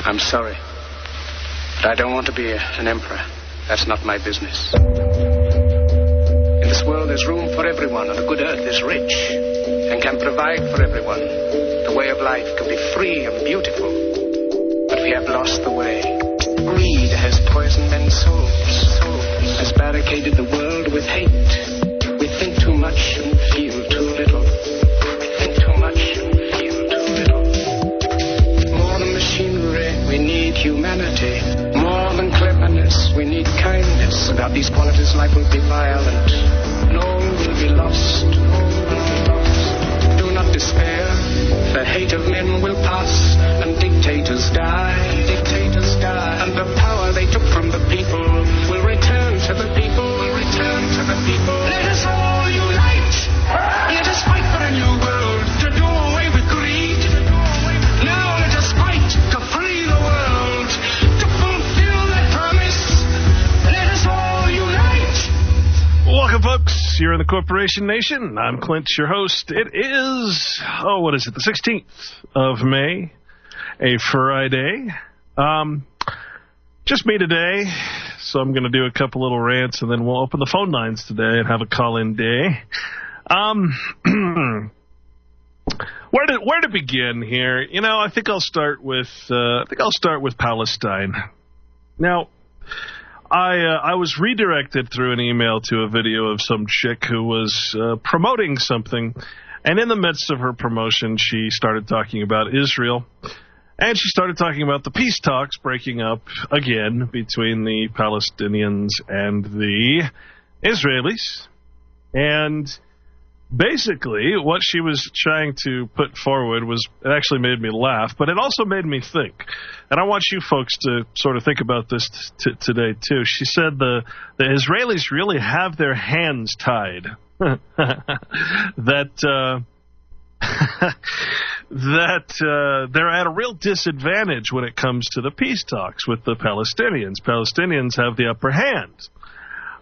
I'm sorry, but I don't want to be an emperor. That's not my business. In this world, there's room for everyone, and the good earth is rich and can provide for everyone. The way of life can be free and beautiful, but we have lost the way. Greed has poisoned men's souls, has barricaded the world with hate. We think too much and feel too little. Think too much and feel too little. More than machinery, we need humanity. More than cleverness, we need kindness. Without these qualities, life will be violent. And all will be lost. All will be lost. Do not despair. The hate of men will pass, and dictators die. Dictators die. And the power they took from the people will return to the people. Will return to the people. Let us all unite. Let us fight for a new world to do away with greed. Now let us fight to free the world, to fulfill that promise. Let us all unite. Welcome, folks. You're in the Corporation Nation. I'm Clint, your host. It is, what is it, the 16th of May, a Friday. Just me today, so I'm going to do a couple little rants, and then we'll open the phone lines today and have a call-in day. Where to begin here? You know, I think I'll start with Palestine. Now, I was redirected through an email to a video of some chick who was promoting something, and in the midst of her promotion, she started talking about Israel, and she started talking about the peace talks breaking up again between the Palestinians and the Israelis. And basically, what she was trying to put forward it actually made me laugh, but it also made me think. And I want you folks to sort of think about this today, too. She said the Israelis really have their hands tied. that they're at a real disadvantage when it comes to the peace talks with the Palestinians. Palestinians have the upper hand.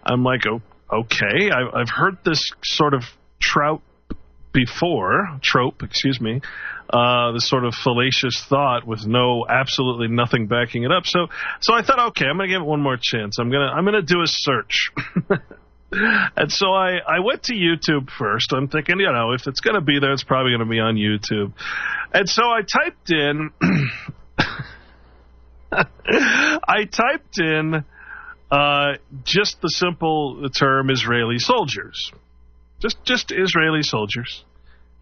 I'm like, okay, I've heard this sort of trope, this sort of fallacious thought with absolutely nothing backing it up. So I thought, okay, I'm going to give it one more chance. I'm gonna do a search. And so I went to YouTube first. I'm thinking, if it's going to be there, it's probably going to be on YouTube. And so I typed in just the simple term Israeli soldiers. Just Israeli soldiers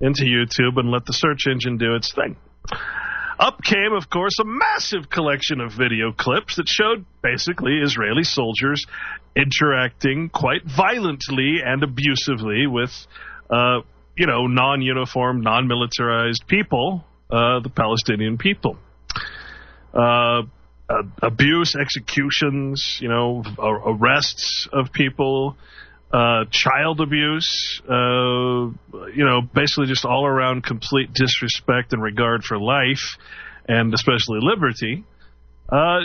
into YouTube and let the search engine do its thing. Up came, of course, a massive collection of video clips that showed basically Israeli soldiers interacting quite violently and abusively with, non-uniformed, non-militarized people, the Palestinian people. Abuse, executions, arrests of people, child abuse, basically just all around complete disrespect and regard for life, and especially liberty,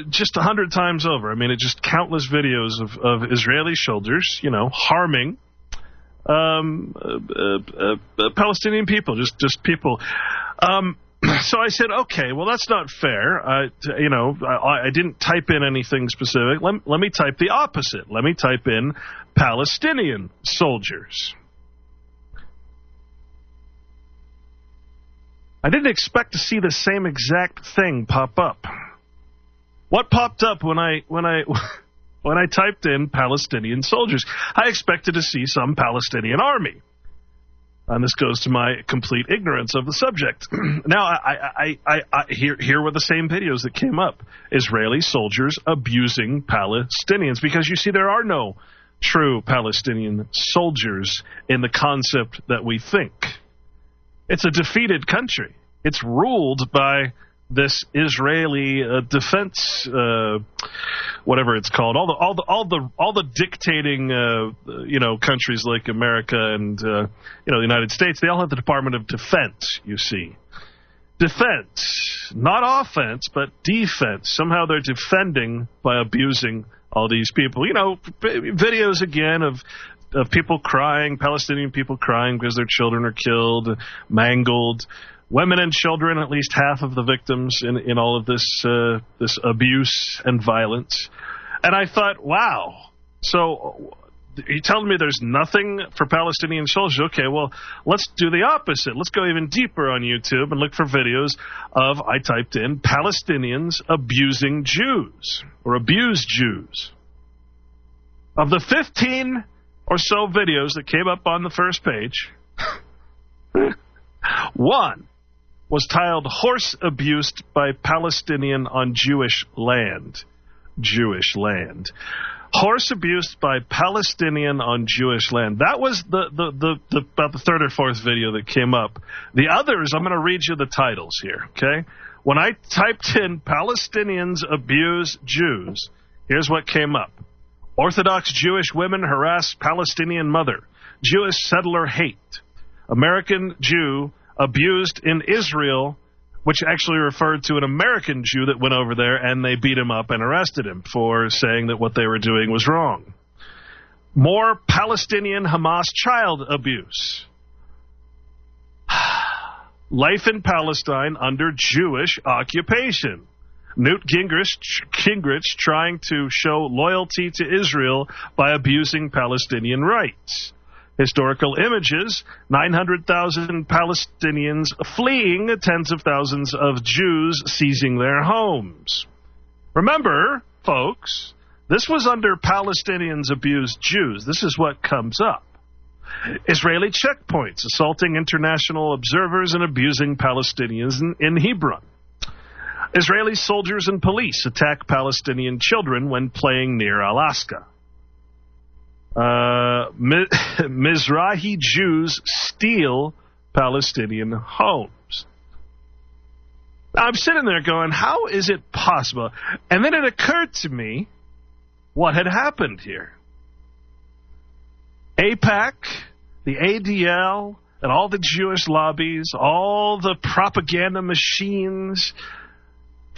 just 100 times over. I mean, it's just countless videos of Israeli soldiers, harming Palestinian people, just people. So I said, okay, well, that's not fair. I didn't type in anything specific. Let me type the opposite. Let me type in Palestinian soldiers. I didn't expect to see the same exact thing pop up. What popped up when I typed in Palestinian soldiers? I expected to see some Palestinian army. And this goes to my complete ignorance of the subject. Now, here were the same videos that came up. Israeli soldiers abusing Palestinians. Because, you see, there are no true Palestinian soldiers in the concept that we think. It's a defeated country. It's ruled by this Israeli defense, whatever it's called, all the dictating, countries like America and the United States. They all have the Department of Defense. You see, defense, not offense, but defense. Somehow they're defending by abusing all these people. Videos again of people crying, Palestinian people crying because their children are killed, mangled. Women and children, at least half of the victims in all of this this abuse and violence. And I thought, wow, so you're telling me there's nothing for Palestinian soldiers? Okay, well, let's do the opposite. Let's go even deeper on YouTube and look for videos of, I typed in, Palestinians abusing Jews, or abused Jews. Of the 15 or so videos that came up on the first page, one was titled Horse Abused by Palestinian on Jewish Land. Jewish land. Horse abused by Palestinian on Jewish land. That was about the third or fourth video that came up. The others, I'm going to read you the titles here, okay? When I typed in Palestinians abuse Jews, here's what came up. Orthodox Jewish women harass Palestinian mother. Jewish settler hate. American Jew abused in Israel, which actually referred to an American Jew that went over there, and they beat him up and arrested him for saying that what they were doing was wrong. More Palestinian Hamas child abuse. Life in Palestine under Jewish occupation. Newt Gingrich trying to show loyalty to Israel by abusing Palestinian rights. Historical images, 900,000 Palestinians fleeing, tens of thousands of Jews seizing their homes. Remember, folks, this was under Palestinians abused Jews. This is what comes up. Israeli checkpoints, assaulting international observers and abusing Palestinians in Hebron. Israeli soldiers and police attack Palestinian children when playing near Alaska. Mizrahi Jews steal Palestinian homes. Now, I'm sitting there going, how is it possible? And then it occurred to me what had happened here. AIPAC, the ADL, and all the Jewish lobbies, all the propaganda machines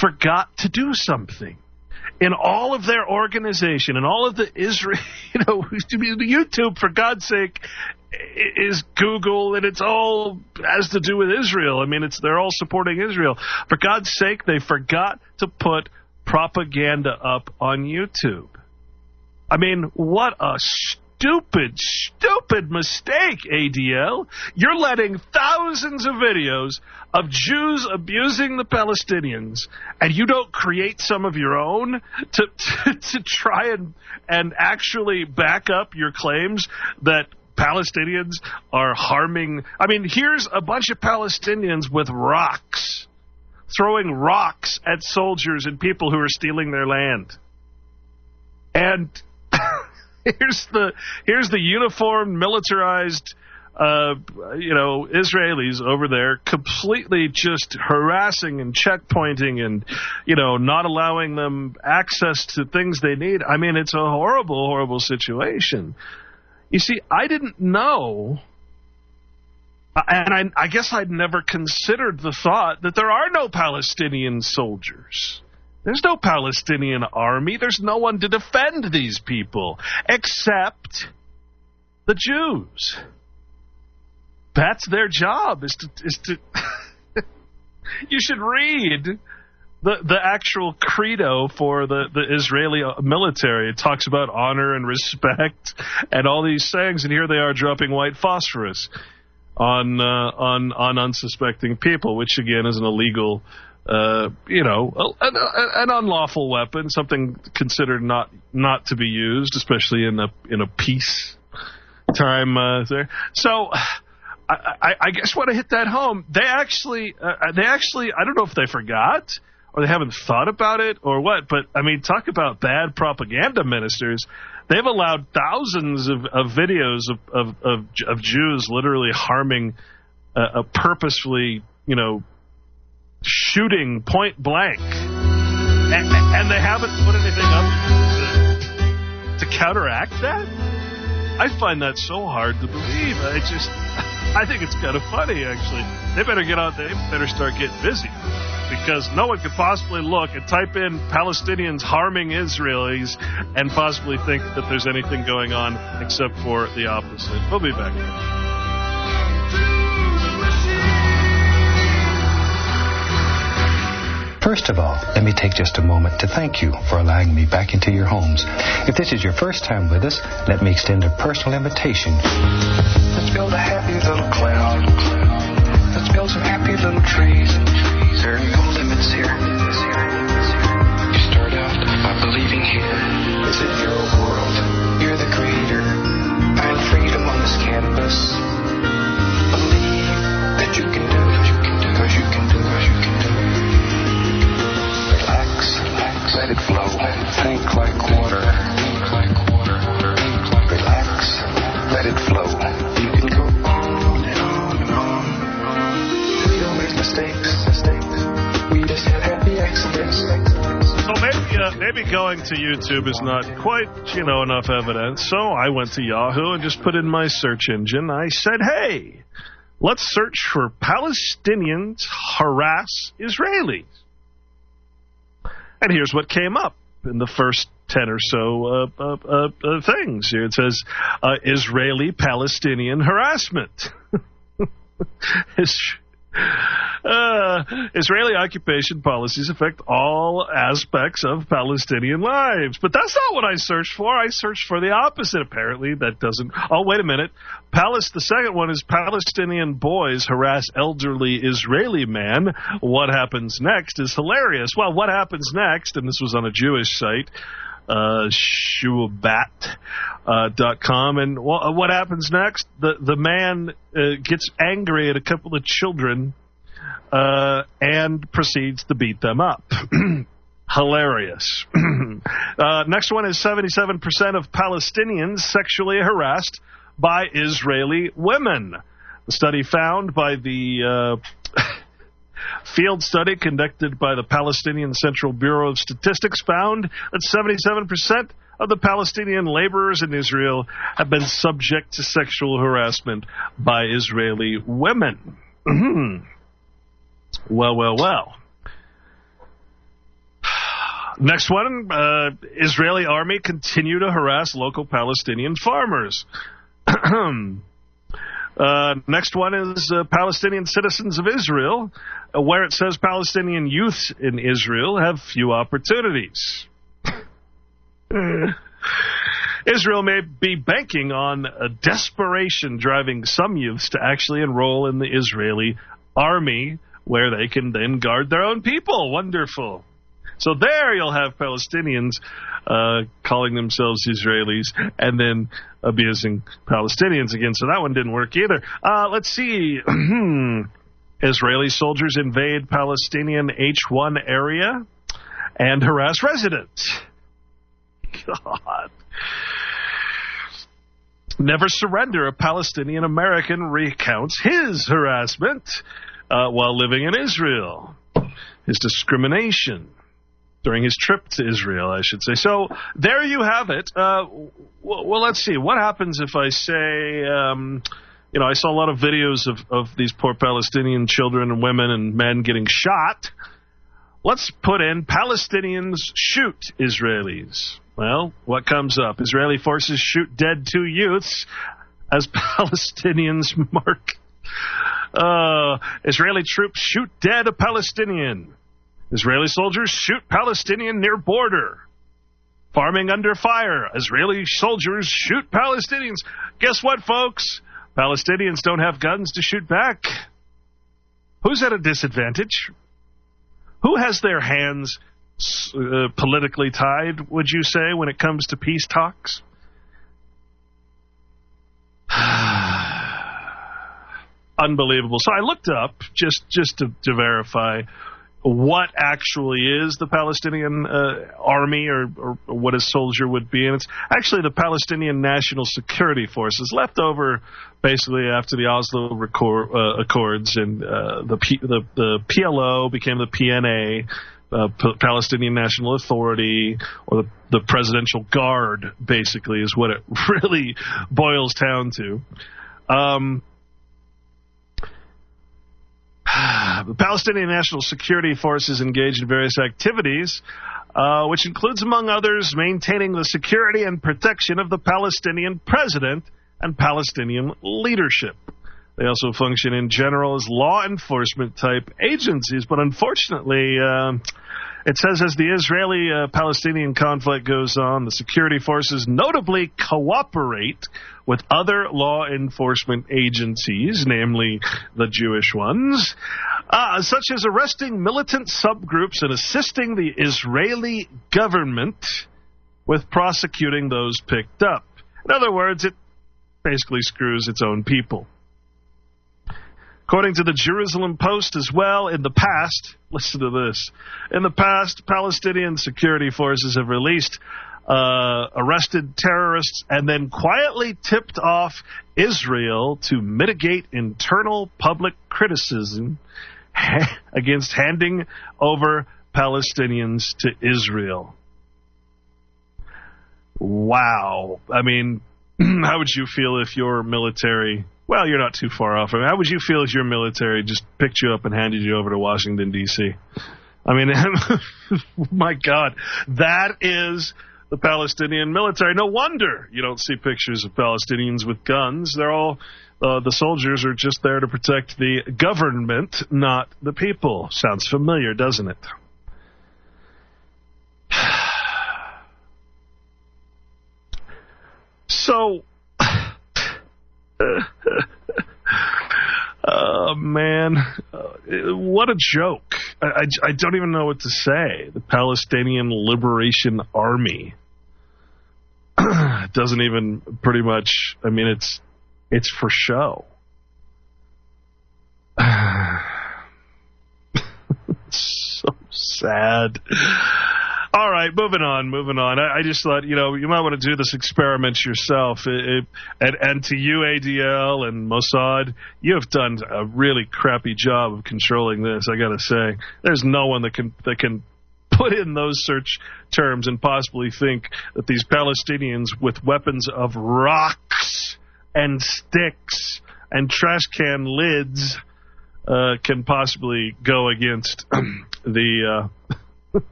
forgot to do something. In all of their organization, and all of the Israel, YouTube, for God's sake, is Google, and it's all has to do with Israel. I mean, they're all supporting Israel. For God's sake, they forgot to put propaganda up on YouTube. I mean, what a stupid mistake, ADL. You're letting thousands of videos of Jews abusing the Palestinians, and you don't create some of your own to try and actually back up your claims that Palestinians are harming. I mean, here's a bunch of Palestinians with rocks, throwing rocks at soldiers and people who are stealing their land. And here's the uniformed, militarized, Israelis over there completely just harassing and checkpointing and, not allowing them access to things they need. I mean, it's a horrible, horrible situation. You see, I didn't know, and I guess I'd never considered the thought that there are no Palestinian soldiers. There's no Palestinian army. There's no one to defend these people except the Jews. That's their job, is to you should read the actual credo for the Israeli military. It talks about honor and respect and all these sayings, and here they are dropping white phosphorus on unsuspecting people, which again is an illegal, an unlawful weapon, something considered not to be used, especially in a peace time there. So I guess when I hit that home, they actually I don't know if they forgot or they haven't thought about it or what, but I mean, talk about bad propaganda ministers. They've allowed thousands of videos of Jews literally harming, purposefully, shooting point blank, and they haven't put anything up to counteract that. I find that so hard to believe. I think it's kind of funny, actually. They better start getting busy, because no one could possibly look and type in Palestinians harming Israelis and possibly think that there's anything going on except for the opposite. We'll be back. First of all, let me take just a moment to thank you for allowing me back into your homes. If this is your first time with us, let me extend a personal invitation. Let's build a happy little cloud. Let's build some happy little trees. There are no limits here. You start out by believing here. This is your world. You're the creator. Find freedom on this canvas. Believe that you can do it. Because you can do it. Relax. Let it flow. Think like water. Relax. Let it flow. You can go on and on and on. We don't make mistakes. We just have happy accidents. So maybe going to YouTube is not quite, enough evidence. So I went to Yahoo and just put in my search engine. I said, hey, let's search for Palestinians harass Israelis. And here's what came up in the first 10 or so things. Here it says, Israeli-Palestinian harassment. Israeli occupation policies affect all aspects of Palestinian lives. But that's not what I searched for. I searched for the opposite. Apparently, that doesn't... Oh, wait a minute. The second one is Palestinian boys harass elderly Israeli man. What happens next is hilarious. Well, what happens next, and this was on a Jewish site, shubat.com, and what happens next? The man gets angry at a couple of children and proceeds to beat them up. Hilarious. Next one is 77% of Palestinians sexually harassed by Israeli women. The study found by the field study conducted by the Palestinian Central Bureau of Statistics found that 77% of the Palestinian laborers in Israel have been subject to sexual harassment by Israeli women. Well. Next one, Israeli army continue to harass local Palestinian farmers. Next one is Palestinian citizens of Israel, where it says Palestinian youth in Israel have few opportunities. Israel may be banking on a desperation driving some youths to actually enroll in the Israeli army, where they can then guard their own people. Wonderful. So there you'll have Palestinians calling themselves Israelis and then abusing Palestinians again. So that one didn't work either. Let's see. Israeli soldiers invade Palestinian H1 area and harass residents. God. Never Surrender, a Palestinian American recounts his harassment while living in Israel. His discrimination during his trip to Israel, I should say. So there you have it. Well, let's see. What happens if I say, I saw a lot of videos of these poor Palestinian children and women and men getting shot. Let's put in Palestinians shoot Israelis. Well, what comes up? Israeli forces shoot dead 2 youths as Palestinians mark. Israeli troops shoot dead a Palestinian. Israeli soldiers shoot Palestinian near border. Farming under fire. Israeli soldiers shoot Palestinians. Guess what, folks? Palestinians don't have guns to shoot back. Who's at a disadvantage? Who has their hands politically tied, would you say, when it comes to peace talks? Unbelievable. So I looked up just to verify what actually is the Palestinian army or what a soldier would be. And it's actually the Palestinian National Security Forces, left over basically after the Oslo Accords, and the PLO became the PNA, Palestinian National Authority, or the Presidential Guard, basically, is what it really boils down to. The Palestinian National Security Forces engaged in various activities, which includes, among others, maintaining the security and protection of the Palestinian president and Palestinian leadership. They also function in general as law enforcement type agencies, but unfortunately, it says as the Israeli-Palestinian conflict goes on, the security forces notably cooperate with other law enforcement agencies, namely the Jewish ones, such as arresting militant subgroups and assisting the Israeli government with prosecuting those picked up. In other words, it basically screws its own people. According to the Jerusalem Post as well, in the past, listen to this, in the past, Palestinian security forces have released arrested terrorists and then quietly tipped off Israel to mitigate internal public criticism against handing over Palestinians to Israel. Wow. I mean, how would you feel if your military... Well, you're not too far off. I mean, how would you feel if your military just picked you up and handed you over to Washington, D.C.? I mean, my God, that is the Palestinian military. No wonder you don't see pictures of Palestinians with guns. They're all, the soldiers are just there to protect the government, not the people. Sounds familiar, doesn't it? So... oh, man. What a joke. I don't even know what to say. The Palestinian Liberation Army. It doesn't even pretty much... I mean, it's for show. It's so sad. All right, moving on. I just thought, you might want to do this experiment yourself. And to you, ADL and Mossad, you have done a really crappy job of controlling this, I got to say. There's no one that can put in those search terms and possibly think that these Palestinians with weapons of rocks and sticks and trash can lids can possibly go against the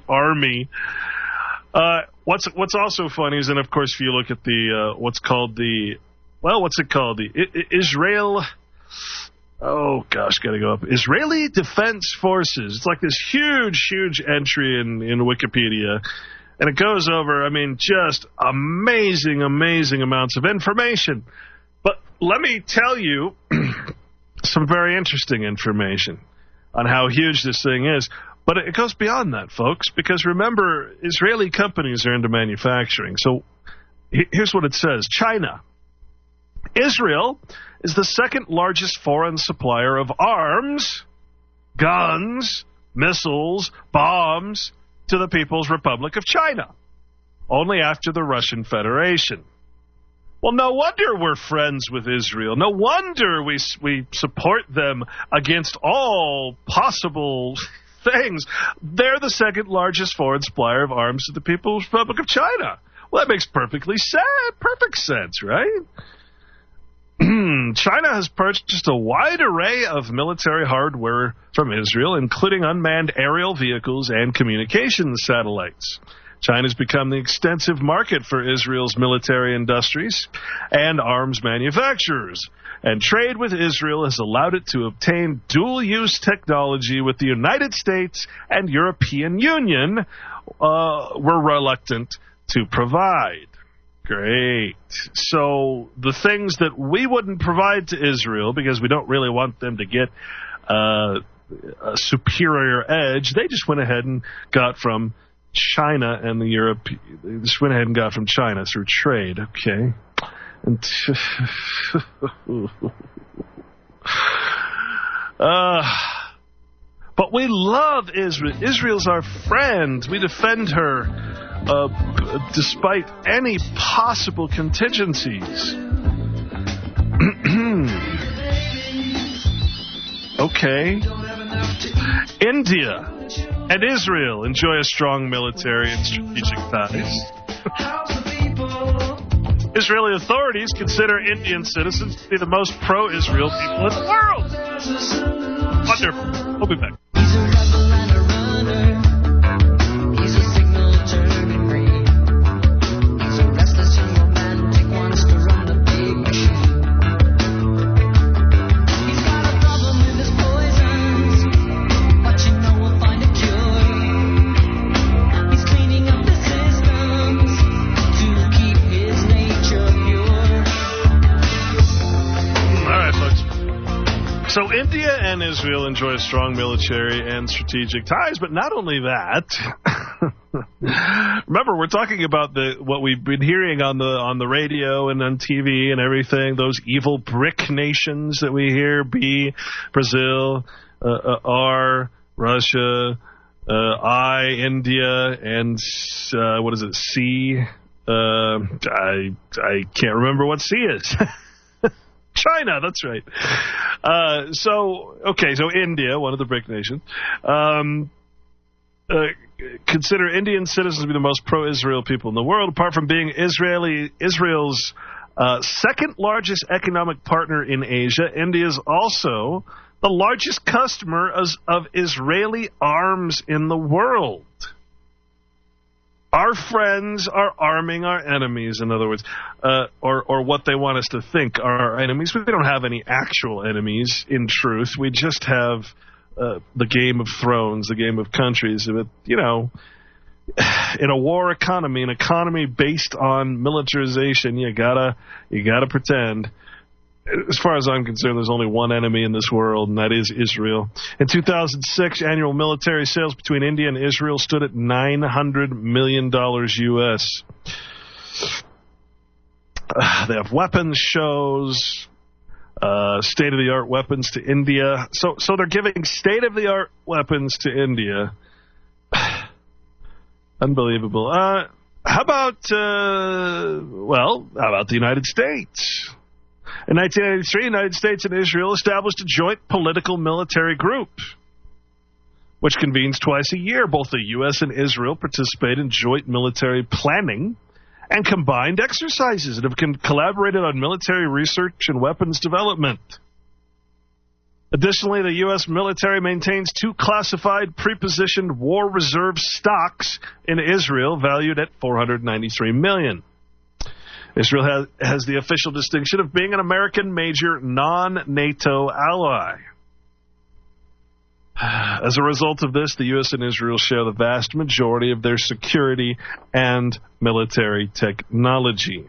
army. What's also funny is, and of course, if you look at the what's it called? Israel. Oh gosh, gotta go up. Israeli Defense Forces. It's like this huge entry in Wikipedia, and it goes over, I mean, just amazing amounts of information. But let me tell you some very interesting information on how huge this thing is. But it goes beyond that, folks, because remember, Israeli companies are into manufacturing. So here's what it says. China. Israel is the second largest foreign supplier of arms, guns, missiles, bombs to the People's Republic of China, only after the Russian Federation. Well, no wonder we're friends with Israel. No wonder we support them against all possible things. They're the second largest foreign supplier of arms to the People's Republic of China. Well, that makes perfect sense, right? China has purchased a wide array of military hardware from Israel, including unmanned aerial vehicles and communications satellites. China's become the extensive market for Israel's military industries and arms manufacturers. And trade with Israel has allowed it to obtain dual-use technology with the United States and European Union were reluctant to provide. Great. So the things that we wouldn't provide to Israel because we don't really want them to get a superior edge, they just went ahead and got from China and the Europe. They just went ahead and got from China through trade. Okay. And but we love Israel. Israel's our friend. We defend her despite any possible contingencies. Okay. India and Israel enjoy a strong military and strategic ties. Israeli authorities consider Indian citizens to be the most pro-Israel people in the world. Wonderful. We'll be back. He's a rebel and a runner. He's a signal turning green. He's a restless and romantic, wants to run the big machine. So India and Israel enjoy strong military and strategic ties, but not only that. Remember, we're talking about what we've been hearing on the radio and on TV and everything. Those evil BRIC nations that we hear: B, Brazil, R, Russia, I, India, and what is it? C. I can't remember what C is. China, that's right. So India, one of the BRIC nations, consider Indian citizens to be the most pro-Israel people in the world. Apart from being Israel's second largest economic partner in Asia, India is also the largest customer of Israeli arms in the world. Our friends are arming our enemies, in other words, or what they want us to think are our enemies. We don't have any actual enemies, in truth. We just have the Game of Thrones, the game of countries. But, in a war economy, an economy based on militarization, you gotta pretend. As far as I'm concerned, there's only one enemy in this world, and that is Israel. In 2006, annual military sales between India and Israel stood at $900 million U.S. They have weapons shows, state-of-the-art weapons to India. So they're giving state-of-the-art weapons to India. Unbelievable. How about the United States? In 1983, the United States and Israel established a joint political military group, which convenes twice a year. Both the U.S. and Israel participate in joint military planning and combined exercises and have collaborated on military research and weapons development. Additionally, the U.S. military maintains 2 classified pre-positioned war reserve stocks in Israel valued at $493 million. Israel has the official distinction of being an American major non-NATO ally. As a result of this, the U.S. and Israel share the vast majority of their security and military technology.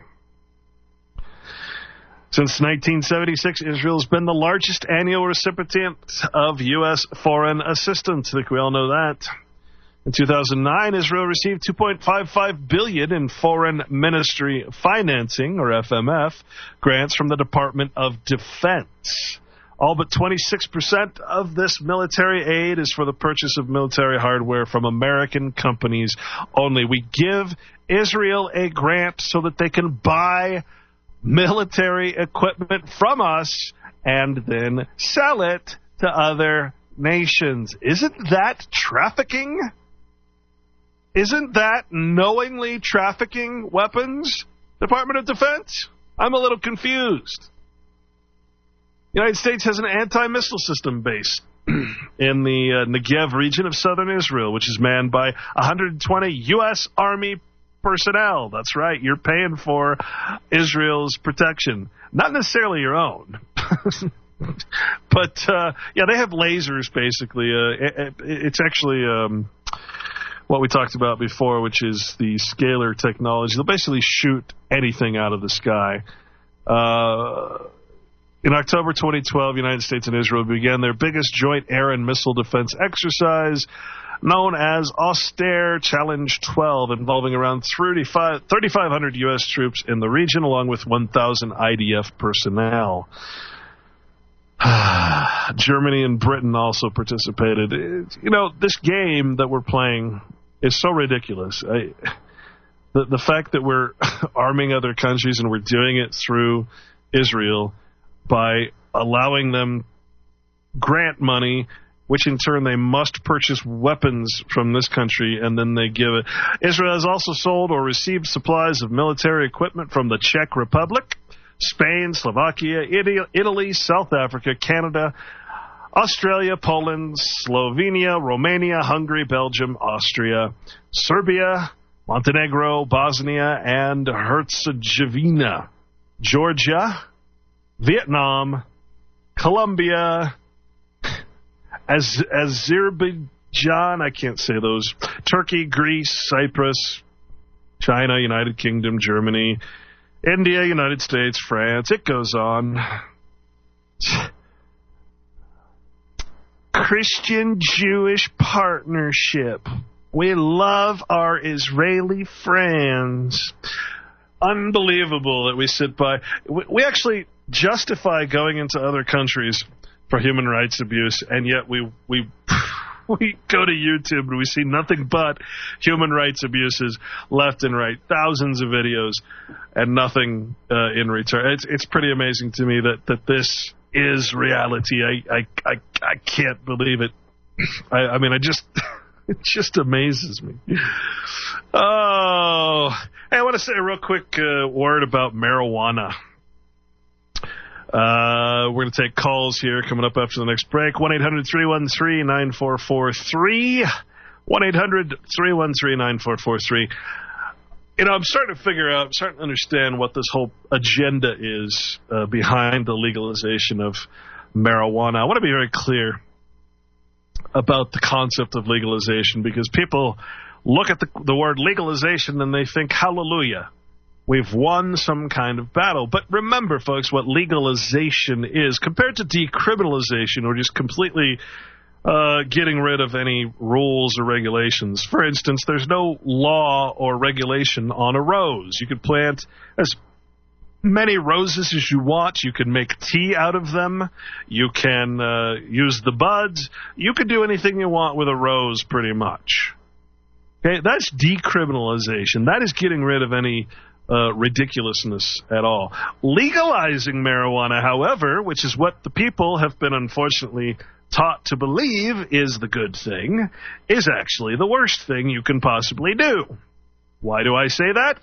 Since 1976, Israel has been the largest annual recipient of U.S. foreign assistance. I think we all know that. In 2009, Israel received $2.55 billion in Foreign Ministry Financing, or FMF, grants from the Department of Defense. All but 26% of this military aid is for the purchase of military hardware from American companies only. We give Israel a grant so that they can buy military equipment from us and then sell it to other nations. Isn't that trafficking? Isn't that knowingly trafficking weapons, Department of Defense? I'm a little confused. The United States has an anti-missile system base in the Negev region of southern Israel, which is manned by 120 U.S. Army personnel. That's right. You're paying for Israel's protection. Not necessarily your own. But, they have lasers, basically. It's actually what we talked about before, which is the scalar technology. They'll basically shoot anything out of the sky. In October 2012, United States and Israel began their biggest joint air and missile defense exercise, known as Austere Challenge 12, involving around 3,500 U.S. troops in the region, along with 1,000 IDF personnel. Germany and Britain also participated. This game that we're playing is so ridiculous. The fact that we're arming other countries and we're doing it through Israel by allowing them grant money, which in turn they must purchase weapons from this country, and then they give it. Israel has also sold or received supplies of military equipment from the Czech Republic, Spain, Slovakia, Italy, South Africa, Canada, Australia, Poland, Slovenia, Romania, Hungary, Belgium, Austria, Serbia, Montenegro, Bosnia, and Herzegovina, Georgia, Vietnam, Colombia, Azerbaijan, I can't say those, Turkey, Greece, Cyprus, China, United Kingdom, Germany, India, United States, France. It goes on. Christian-Jewish partnership. We love our Israeli friends. Unbelievable that we sit by. We actually justify going into other countries for human rights abuse, and yet we go to YouTube and we see nothing but human rights abuses left and right. Thousands of videos and nothing in return. It's pretty amazing to me that this is reality. I can't believe it. I mean, it just amazes me. Oh, hey, I want to say a real quick word about marijuana. We're going to take calls here coming up after the next break. 1-800-313-9443. 1-800-313-9443. You know, I'm starting to understand what this whole agenda is behind the legalization of marijuana. I want to be very clear about the concept of legalization, because people look at the word legalization and they think, hallelujah, we've won some kind of battle. But remember, folks, what legalization is compared to decriminalization, or just completely getting rid of any rules or regulations. For instance, there's no law or regulation on a rose. You could plant as many roses as you want. You can make tea out of them. You can use the buds. You can do anything you want with a rose, pretty much. Okay, that's decriminalization. That is getting rid of any ridiculousness at all. Legalizing marijuana, however, which is what the people have been unfortunately taught to believe is the good thing, is actually the worst thing you can possibly do. Why do I say that?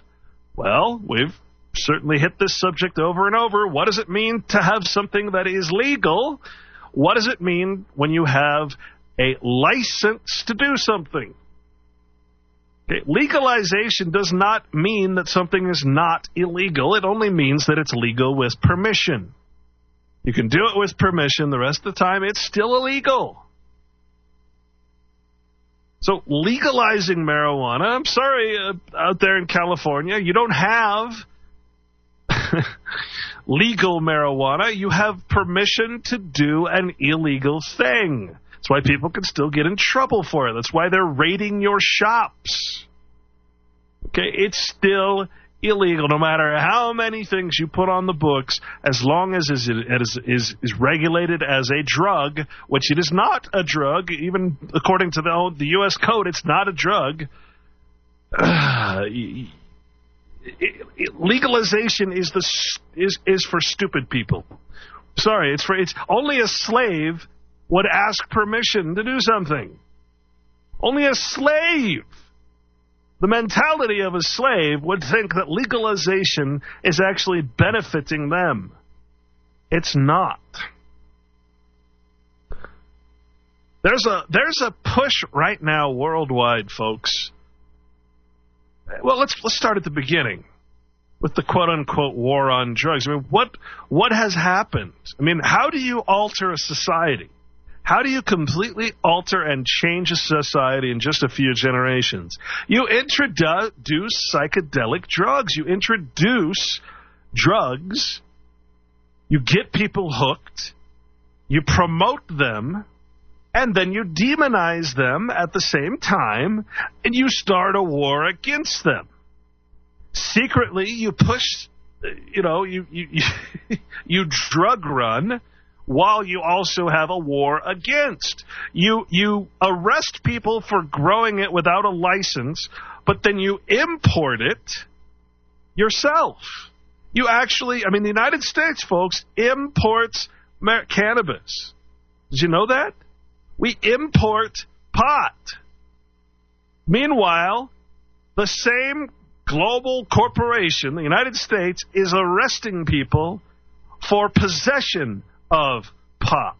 Well, we've certainly hit this subject over and over. What does it mean to have something that is legal? What does it mean when you have a license to do something? Okay, legalization does not mean that something is not illegal. It only means that it's legal with permission. You can do it with permission. The rest of the time, it's still illegal. So legalizing marijuana, I'm sorry, out there in California, you don't have legal marijuana. You have permission to do an illegal thing. That's why people can still get in trouble for it. That's why they're raiding your shops. Okay, it's still illegal, no matter how many things you put on the books, as long as it is regulated as a drug, which it is not a drug, even according to the U.S. code, it's not a drug. Legalization is for stupid people. Sorry, it's only a slave would ask permission to do something. Only a slave. The mentality of a slave would think that legalization is actually benefiting them. It's not. There's a push right now worldwide, folks. Well, let's start at the beginning with the quote-unquote war on drugs. I mean, what has happened? I mean, how do you alter a society? How do you completely alter and change a society in just a few generations? You introduce psychedelic drugs. You introduce drugs. You get people hooked. You promote them. And then you demonize them at the same time, and you start a war against them. Secretly, you push, you drug run, while you also have a war against. You arrest people for growing it without a license, but then you import it yourself. You actually, the United States, folks, imports cannabis. Did you know that? We import pot. Meanwhile, the same global corporation, the United States, is arresting people for possession of pot.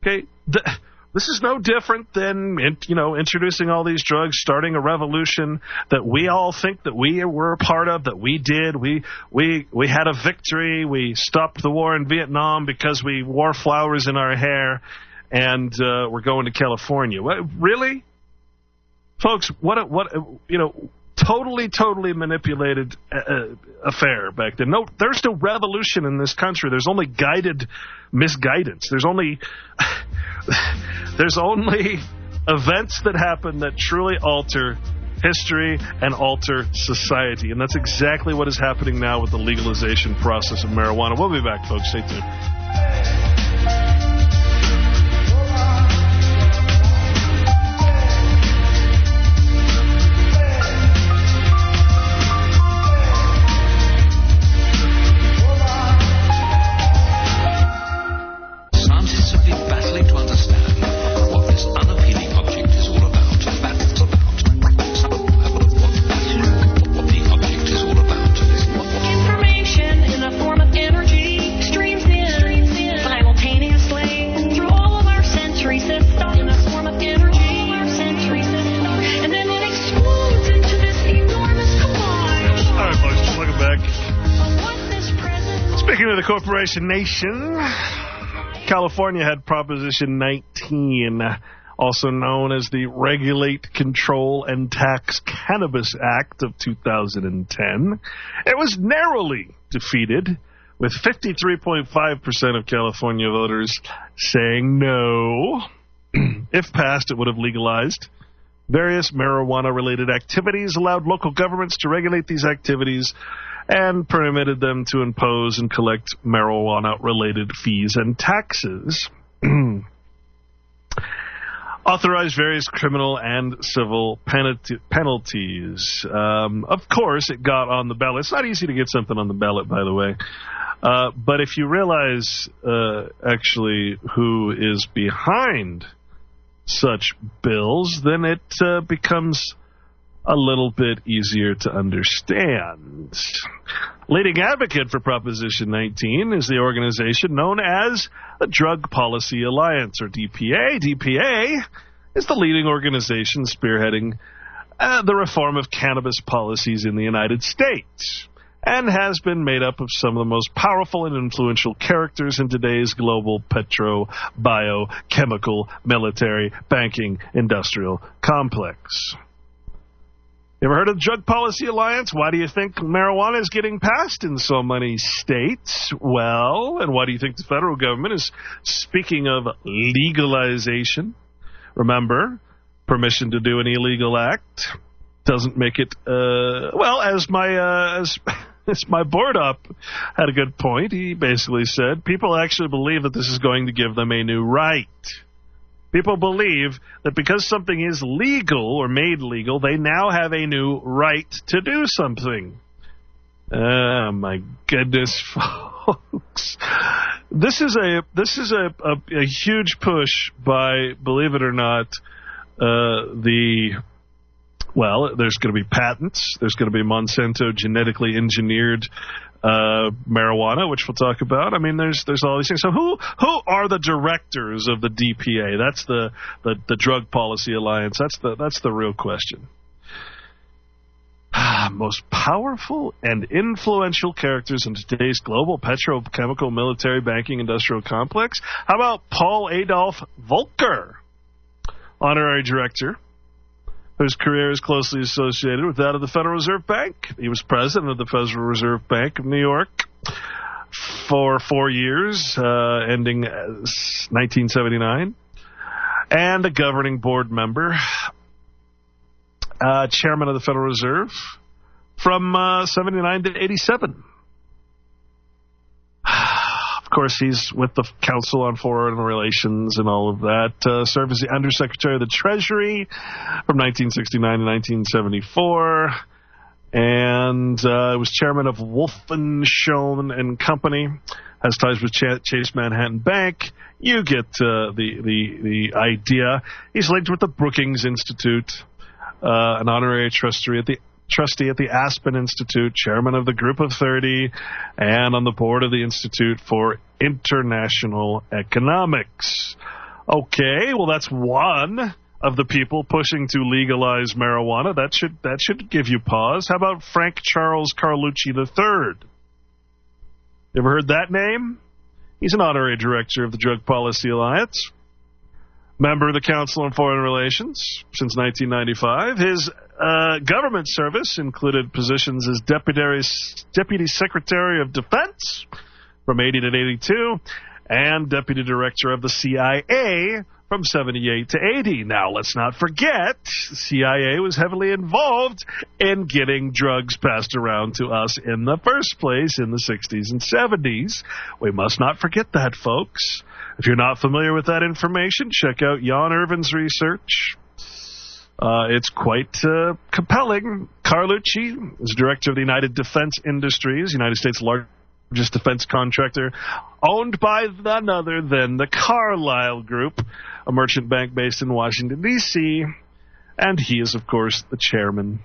Okay, this is no different than introducing all these drugs, starting a revolution that we all think that we were a part of, that we did. We had a victory. We stopped the war in Vietnam because we wore flowers in our hair, and we're going to California. What, really, folks? totally manipulated affair back then. No, there's no revolution in this country. There's only guided misguidance. There's only events that happen that truly alter history and alter society. And that's exactly what is happening now with the legalization process of marijuana. We'll be back, folks. Stay tuned. Scientists have been battling to understand what this unappealing object is all about. What the object is all about. Information in the form of energy streams in simultaneously through all of our sensory systems in the form of energy, and then it explodes into this enormous collage. All right, folks, just welcome back. Of what this present Speaking of the corporation nation, California had Proposition 19, also known as the Regulate, Control, and Tax Cannabis Act of 2010. It was narrowly defeated, with 53.5% of California voters saying no. If passed, it would have legalized various marijuana-related activities, allowed local governments to regulate these activities, and permitted them to impose and collect marijuana-related fees and taxes. Authorized various criminal and civil penalties. Of course, it got on the ballot. It's not easy to get something on the ballot, by the way. But if you realize actually who is behind such bills, then it becomes a little bit easier to understand. Leading advocate for Proposition 19 is the organization known as the Drug Policy Alliance, or DPA. DPA is the leading organization spearheading the reform of cannabis policies in the United States, and has been made up of some of the most powerful and influential characters in today's global biochemical, military, banking, industrial complex. You ever heard of the Drug Policy Alliance? Why do you think marijuana is getting passed in so many states? Well, and why do you think the federal government is speaking of legalization? Remember, permission to do an illegal act doesn't make it, as my board up had a good point. He basically said people actually believe that this is going to give them a new right. People believe that because something is legal or made legal, they now have a new right to do something. Oh my goodness, folks! This is a huge push by, believe it or not, there's going to be patents. There's going to be Monsanto genetically engineered marijuana, which we'll talk about. I mean, there's all these things. So who are the directors of the DPA? That's the Drug Policy Alliance. That's the real question. Most powerful and influential characters in today's global petrochemical, military, banking, industrial complex. How about Paul Adolph Volcker, honorary director, whose career is closely associated with that of the Federal Reserve Bank. He was president of the Federal Reserve Bank of New York for 4 years, ending 1979, and a governing board member, chairman of the Federal Reserve from 79 to 87. Of course, he's with the Council on Foreign Relations and all of that. Served as the Undersecretary of the Treasury from 1969 to 1974. And was chairman of Wolfenschon and Company. Has ties with Chase Manhattan Bank. You get the idea. He's linked with the Brookings Institute, an honorary trustee at the Aspen Institute, chairman of the Group of 30, and on the board of the Institute for International Economics. Okay, well, that's one of the people pushing to legalize marijuana. That should give you pause. How about Frank Charles Carlucci III? You ever heard that name? He's an honorary director of the Drug Policy Alliance, member of the Council on Foreign Relations since 1995. His government service included positions as Deputy Secretary of Defense from 80 to 82 and Deputy Director of the CIA from 78 to 80. Now, let's not forget, the CIA was heavily involved in getting drugs passed around to us in the first place in the 60s and 70s. We must not forget that, folks. If you're not familiar with that information, check out Jan Irvin's research. It's quite compelling. Carlucci is director of the United Defense Industries, United States' largest defense contractor, owned by none other than the Carlyle Group, a merchant bank based in Washington, D.C., and he is, of course, the chairman.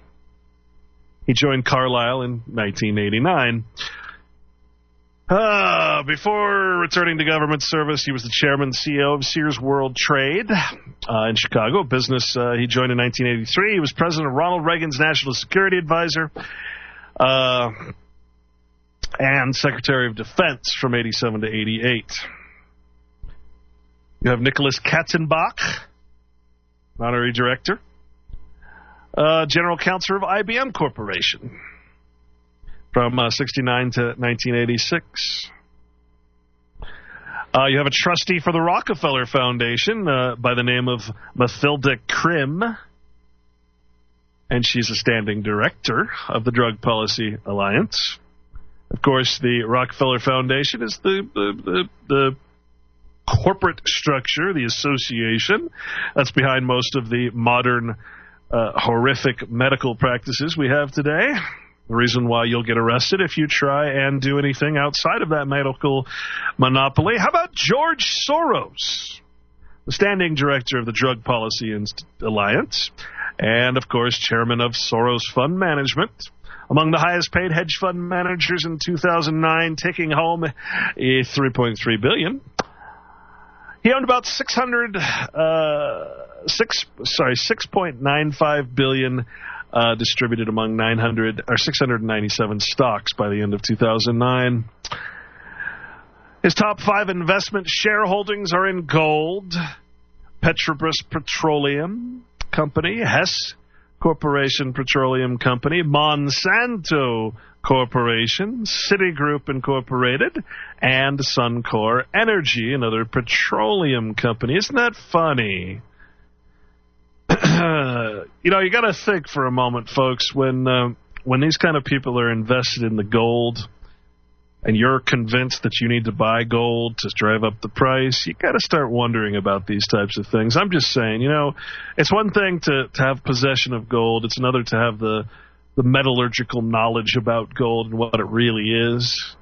He joined Carlyle in 1989. Before returning to government service, he was the chairman and CEO of Sears World Trade in Chicago, a business he joined in 1983. He was president of Ronald Reagan's National Security Advisor and Secretary of Defense from 87 to 88. You have Nicholas Katzenbach, honorary director, general counsel of IBM Corporation from 69 to 1986. You have a trustee for the Rockefeller Foundation by the name of Mathilda Krim, and she's a standing director of the Drug Policy Alliance. Of course, the Rockefeller Foundation is the corporate structure, the association that's behind most of the modern horrific medical practices we have today. The reason why you'll get arrested if you try and do anything outside of that medical monopoly. How about George Soros, the standing director of the Drug Policy Alliance, and, of course, chairman of Soros Fund Management, among the highest paid hedge fund managers in 2009, taking home $3.3 billion. He owned about 6.95 billion distributed among 697 stocks by the end of 2009. His top 5 investment shareholdings are in gold, Petrobras Petroleum Company, Hess Corporation Petroleum Company, Monsanto Corporation, Citigroup Incorporated, and Suncor Energy, another petroleum company. Isn't that funny? You know, you got to think for a moment, folks, when these kind of people are invested in the gold and you're convinced that you need to buy gold to drive up the price, you got to start wondering about these types of things. I'm just saying, you know, it's one thing to have possession of gold. It's another to have the metallurgical knowledge about gold and what it really is,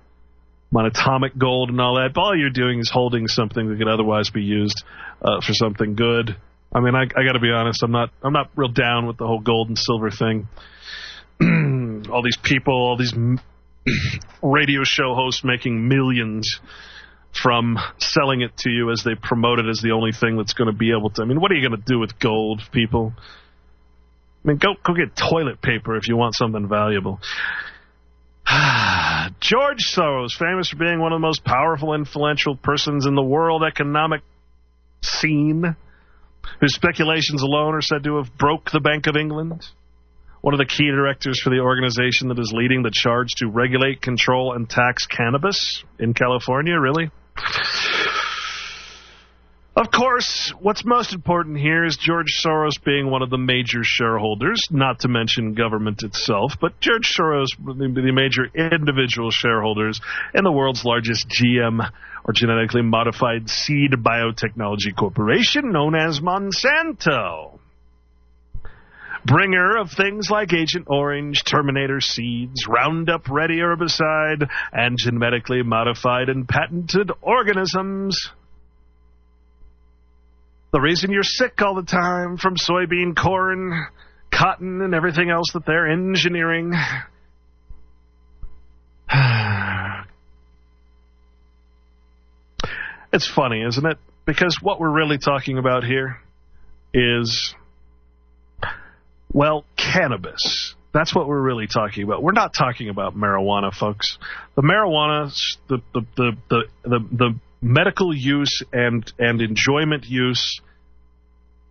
monatomic gold and all that. But all you're doing is holding something that could otherwise be used for something good. I mean, I got to be honest. I'm not real down with the whole gold and silver thing. All these people, all these radio show hosts making millions from selling it to you as they promote it as the only thing that's going to be able to. I mean, what are you going to do with gold, people? I mean, go get toilet paper if you want something valuable. George Soros, famous for being one of the most powerful, influential persons in the world economic scene, whose speculations alone are said to have broke the Bank of England. One of the key directors for the organization that is leading the charge to regulate, control, and tax cannabis in California, really? Of course, what's most important here is George Soros being one of the major shareholders, not to mention government itself, but George Soros, the major individual shareholders in the world's largest GM, or genetically modified seed biotechnology corporation, known as Monsanto. Bringer of things like Agent Orange, Terminator seeds, Roundup Ready herbicide, and genetically modified and patented organisms. The reason you're sick all the time from soybean, corn, cotton, and everything else that they're engineering. It's funny, isn't it? Because what we're really talking about here is, well, cannabis. That's what we're really talking about. We're not talking about marijuana, folks. The marijuana, the medical use and enjoyment use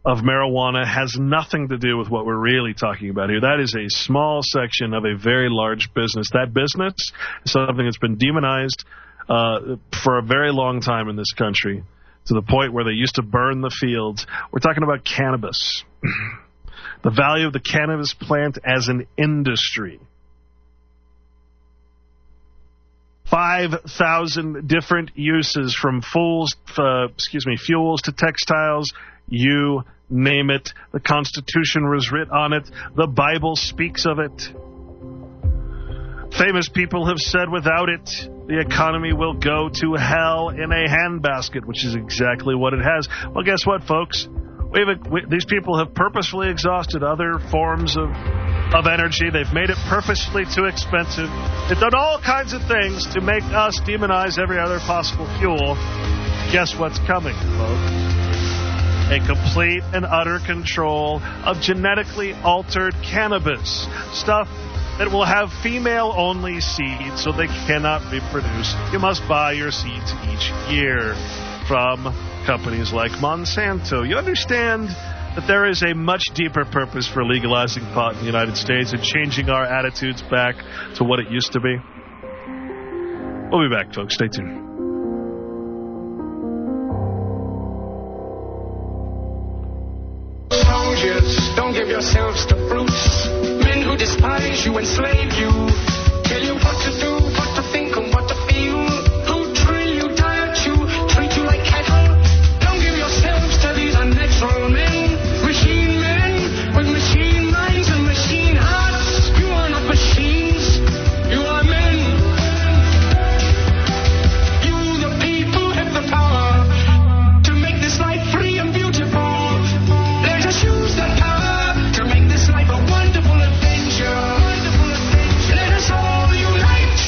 of marijuana has nothing to do with what we're really talking about here. That is a small section of a very large business. That business is something that's been demonized for a very long time in this country, to the point where they used to burn the fields. We're talking about cannabis. The value of the cannabis plant as an industry. 5,000 different uses, from fuels to textiles, you name it. The Constitution was writ on it. The Bible speaks of it. Famous people have said without it, the economy will go to hell in a handbasket, which is exactly what it has. Well, guess what, folks? These people have purposefully exhausted other forms of energy. They've made it purposefully too expensive. They've done all kinds of things to make us demonize every other possible fuel. Guess what's coming, folks? A complete and utter control of genetically altered cannabis. Stuff that will have female-only seeds so they cannot reproduce. You must buy your seeds each year from companies like Monsanto. You understand that there is a much deeper purpose for legalizing pot in the United States and changing our attitudes back to what it used to be? We'll be back, folks. Stay tuned. Soldiers, don't give yourselves to brutes. Men who despise you, enslave you, tell you what to do, what to think, and what to feel. Who drill you, diet you, treat you like cattle. Don't give yourselves to these unnatural men. Machine men with machine minds and machine hearts. You are not machines, you are men. You, the people, have the power to make this life free and beautiful. Let us use that power to make this life a wonderful adventure. Let us all unite.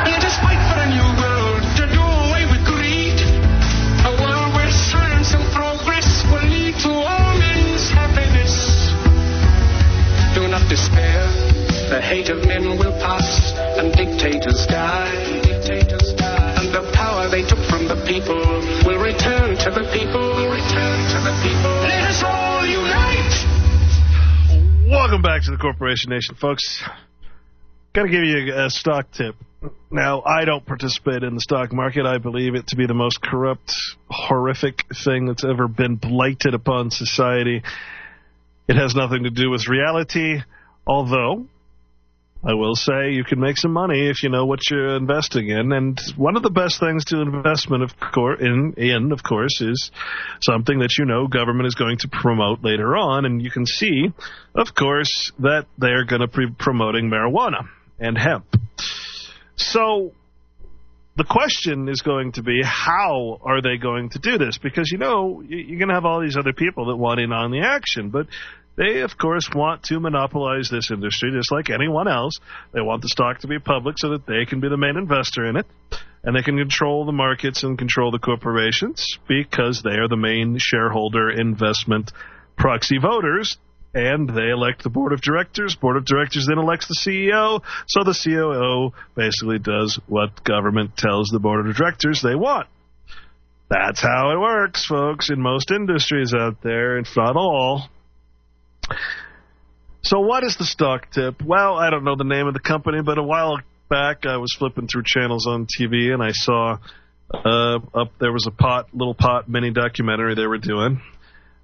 Let us fight for a new world to do away with greed. A world where science and progress will lead to all men's happiness. Do not despair. The hate of men will pass and dictators die. And the power they took from the people will return to the people. Let us all unite. Welcome back to the Corporation Nation, folks. Got to give you a stock tip. Now, I don't participate in the stock market. I believe it to be the most corrupt, horrific thing that's ever been blighted upon society. It has nothing to do with reality, although I will say you can make some money if you know what you're investing in. And one of the best things to investment, of course, is something that you know government is going to promote later on. And you can see, of course, that they're going to be promoting marijuana and hemp. So the question is going to be, how are they going to do this? Because, you know, you're going to have all these other people that want in on the action, but they, of course, want to monopolize this industry just like anyone else. They want the stock to be public so that they can be the main investor in it, and they can control the markets and control the corporations because they are the main shareholder investment proxy voters, and they elect the board of directors. Board of directors then elects the CEO, so the COO basically does what government tells the board of directors they want. That's how it works, folks, in most industries out there, if not all. So what is the stock tip? Well, I don't know the name of the company, but a while back I was flipping through channels on TV and I saw there was a little pot mini documentary they were doing.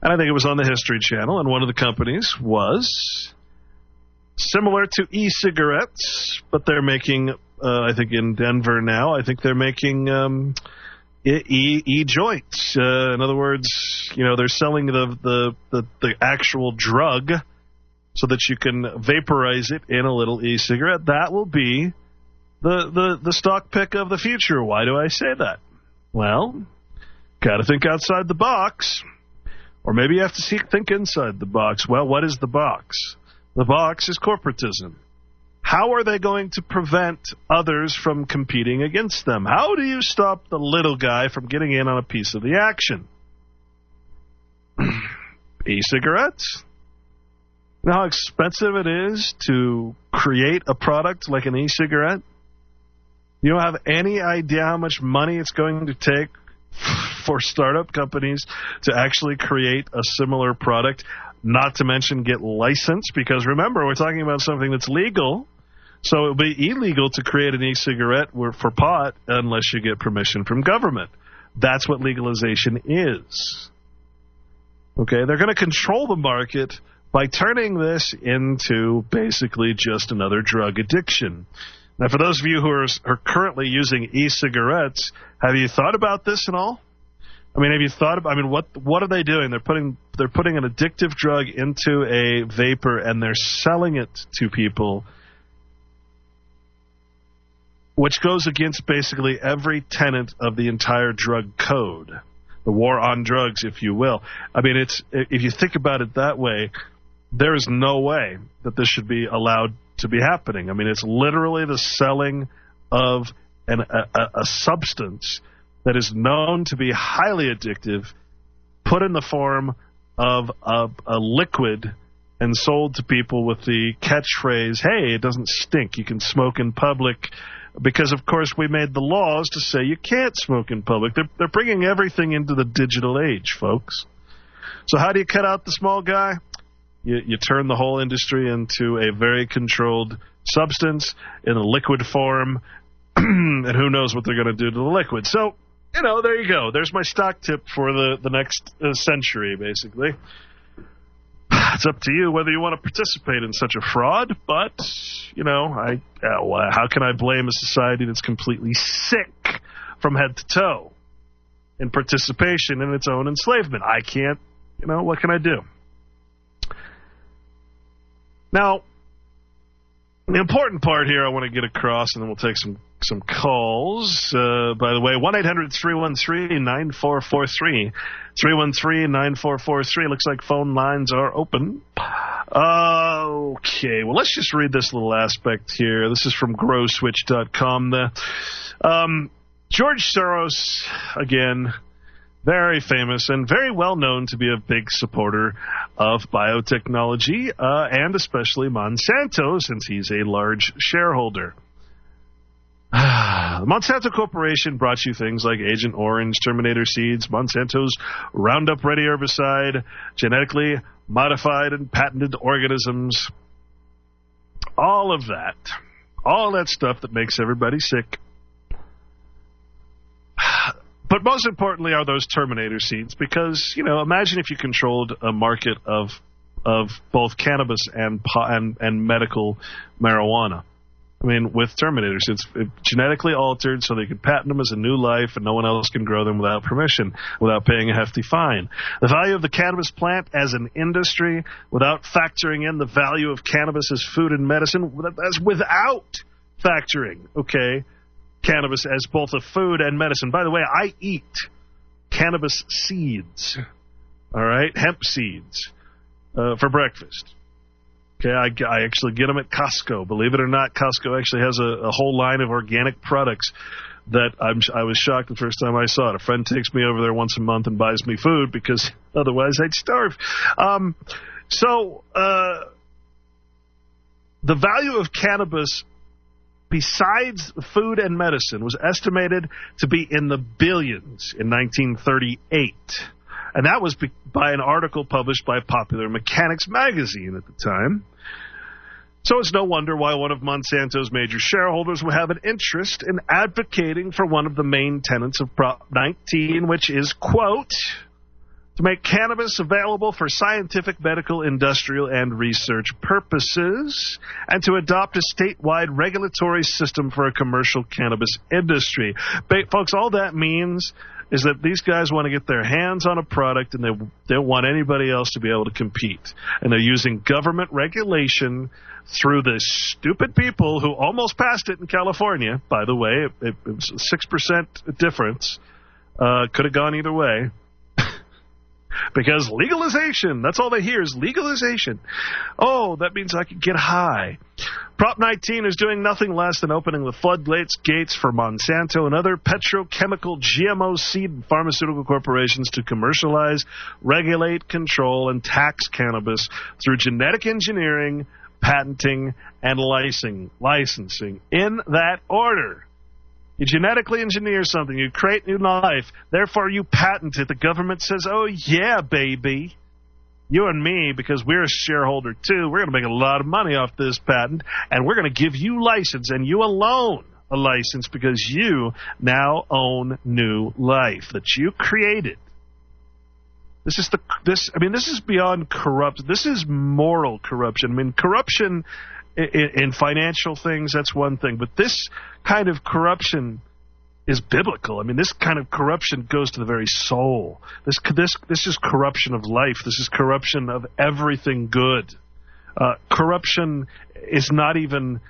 And I think it was on the History Channel, and one of the companies was similar to e-cigarettes, but they're making, I think in Denver now, I think they're making e-joints. In other words, you know, they're selling the actual drug so that you can vaporize it in a little e-cigarette. That will be the stock pick of the future. Why do I say that? Well, got to think outside the box. Or maybe you have to think inside the box. Well, what is the box? The box is corporatism. How are they going to prevent others from competing against them? How do you stop the little guy from getting in on a piece of the action? E-cigarettes? You know how expensive it is to create a product like an e-cigarette? You don't have any idea how much money it's going to take for startup companies to actually create a similar product, not to mention get licensed, because remember, we're talking about something that's legal. So it would be illegal to create an e-cigarette for pot unless you get permission from government. That's what legalization is. Okay, they're going to control the market by turning this into basically just another drug addiction. Now, for those of you who are currently using e-cigarettes, have you thought about this at all? I mean, have you thought about? I mean, what are they doing? They're putting an addictive drug into a vapor and they're selling it to people, which goes against basically every tenet of the entire drug code, the war on drugs, if you will. I mean, if you think about it that way, there is no way that this should be allowed to be happening. I mean, it's literally the selling of a substance that is known to be highly addictive, put in the form of a liquid and sold to people with the catchphrase, hey, it doesn't stink, you can smoke in public, because, of course, we made the laws to say you can't smoke in public. They're bringing everything into the digital age, folks. So how do you cut out the small guy? You turn the whole industry into a very controlled substance in a liquid form, and who knows what they're going to do to the liquid. So, there you go. There's my stock tip for the next century, basically. It's up to you whether you want to participate in such a fraud, but, how can I blame a society that's completely sick from head to toe in participation in its own enslavement? I can't, what can I do? Now, the important part here I want to get across, and then we'll take some calls. By the way, 1-800-313-9443. 313-9443. Looks like phone lines are open. Okay, well, let's just read this little aspect here. This is from growswitch.com. George Soros, again, very famous and very well known to be a big supporter of biotechnology, and especially Monsanto, since he's a large shareholder. The Monsanto Corporation brought you things like Agent Orange, Terminator Seeds, Monsanto's Roundup Ready herbicide, genetically modified and patented organisms, all of that stuff that makes everybody sick. But most importantly are those Terminator Seeds, because, imagine if you controlled a market of both cannabis and medical marijuana. I mean, with Terminator Seeds, genetically altered so they could patent them as a new life and no one else can grow them without permission, without paying a hefty fine. The value of the cannabis plant as an industry, without factoring in the value of cannabis as food and medicine, that's without factoring, cannabis as both a food and medicine. By the way, I eat cannabis seeds, all right, hemp seeds, for breakfast. Okay, I actually get them at Costco. Believe it or not, Costco actually has a whole line of organic products that I was shocked the first time I saw it. A friend takes me over there once a month and buys me food because otherwise I'd starve. The value of cannabis, besides food and medicine, was estimated to be in the billions in 1938. And that was by an article published by Popular Mechanics magazine at the time. So it's no wonder why one of Monsanto's major shareholders would have an interest in advocating for one of the main tenets of Prop 19, which is, quote, to make cannabis available for scientific, medical, industrial, and research purposes, and to adopt a statewide regulatory system for a commercial cannabis industry. Folks, all that means is that these guys want to get their hands on a product and they don't want anybody else to be able to compete. And they're using government regulation through the stupid people who almost passed it in California. By the way, it was a 6% difference. Could have gone either way. Because legalization, that's all they hear is legalization. Oh, that means I can get high. Prop 19 is doing nothing less than opening the floodgates for Monsanto and other petrochemical, GMO seed and pharmaceutical corporations to commercialize, regulate, control, and tax cannabis through genetic engineering, patenting, and licensing in that order. You genetically engineer something. You create new life. Therefore, you patent it. The government says, oh, yeah, baby. You and me, because we're a shareholder, too, we're going to make a lot of money off this patent, and we're going to give you license, and you alone a license, because you now own new life that you created. This is beyond corrupt. This is moral corruption. I mean, corruption in financial things, that's one thing, but this kind of corruption is biblical. I mean, this kind of corruption goes to the very soul. This is corruption of life. This is corruption of everything good. Corruption is not even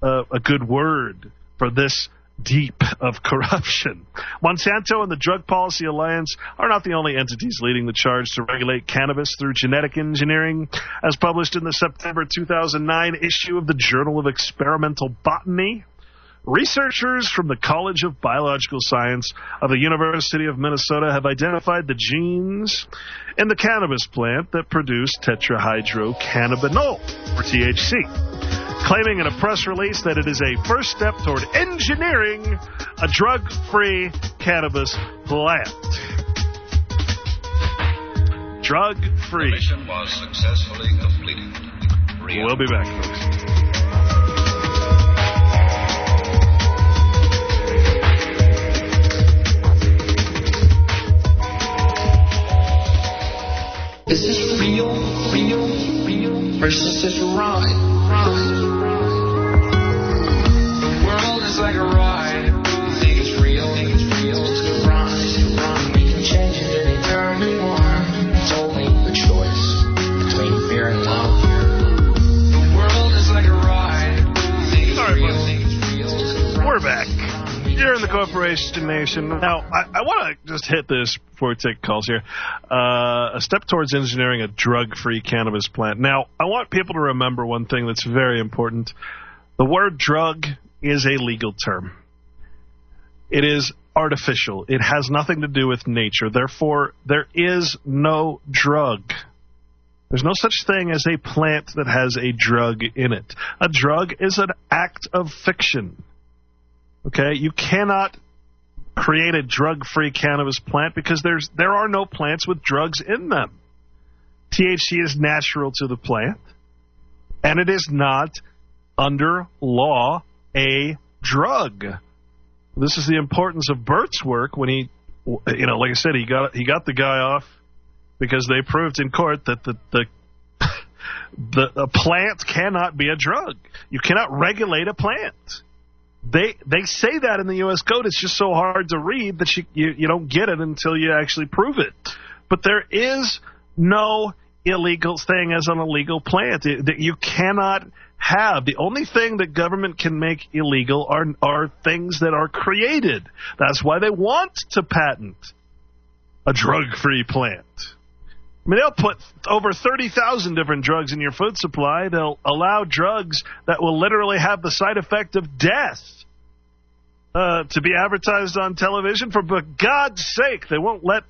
a good word for this deep of corruption. Monsanto and the Drug Policy Alliance are not the only entities leading the charge to regulate cannabis through genetic engineering. As published in the September 2009 issue of the Journal of Experimental Botany, researchers from the College of Biological Science of the University of Minnesota have identified the genes in the cannabis plant that produce tetrahydrocannabinol, or THC, claiming in a press release that it is a first step toward engineering a drug-free cannabis plant. Drug-free. The mission was successfully completed. We'll be back, folks. Is this real? Or is this just rhyme? The world is like a ride. You think it's real? It's a rhyme. We can change it anytime we want. It's only a choice between fear and love. The world is like a ride. You think it's real? It's a rhyme. We're back. You're in the Corporation Nation. Now, I want to just hit this before we take calls here. A step towards engineering a drug-free cannabis plant. Now, I want people to remember one thing that's very important. The word drug is a legal term. It is artificial. It has nothing to do with nature. Therefore, there is no drug. There's no such thing as a plant that has a drug in it. A drug is an act of fiction. Okay, you cannot create a drug-free cannabis plant because there are no plants with drugs in them. THC is natural to the plant, and it is not, under law, a drug. This is the importance of Bert's work when he, like I said, he got the guy off because they proved in court that the plant cannot be a drug. You cannot regulate a plant. They say that in the U.S. Code. It's just so hard to read that you don't get it until you actually prove it. But there is no illegal thing as an illegal plant that you cannot have. The only thing that government can make illegal are things that are created. That's why they want to patent a drug-free plant. I mean, they'll put over 30,000 different drugs in your food supply. They'll allow drugs that will literally have the side effect of death to be advertised on television. For God's sake, they won't let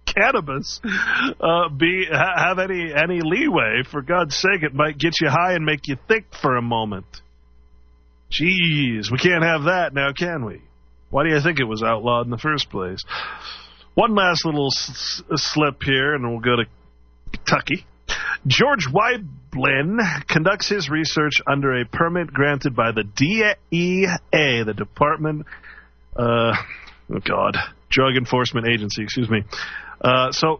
cannabis have any leeway. For God's sake, it might get you high and make you think for a moment. Jeez, we can't have that now, can we? Why do you think it was outlawed in the first place? One last little slip here, and we'll go to Kentucky. George Weiblin conducts his research under a permit granted by the DEA, the Department, Drug Enforcement Agency, excuse me. So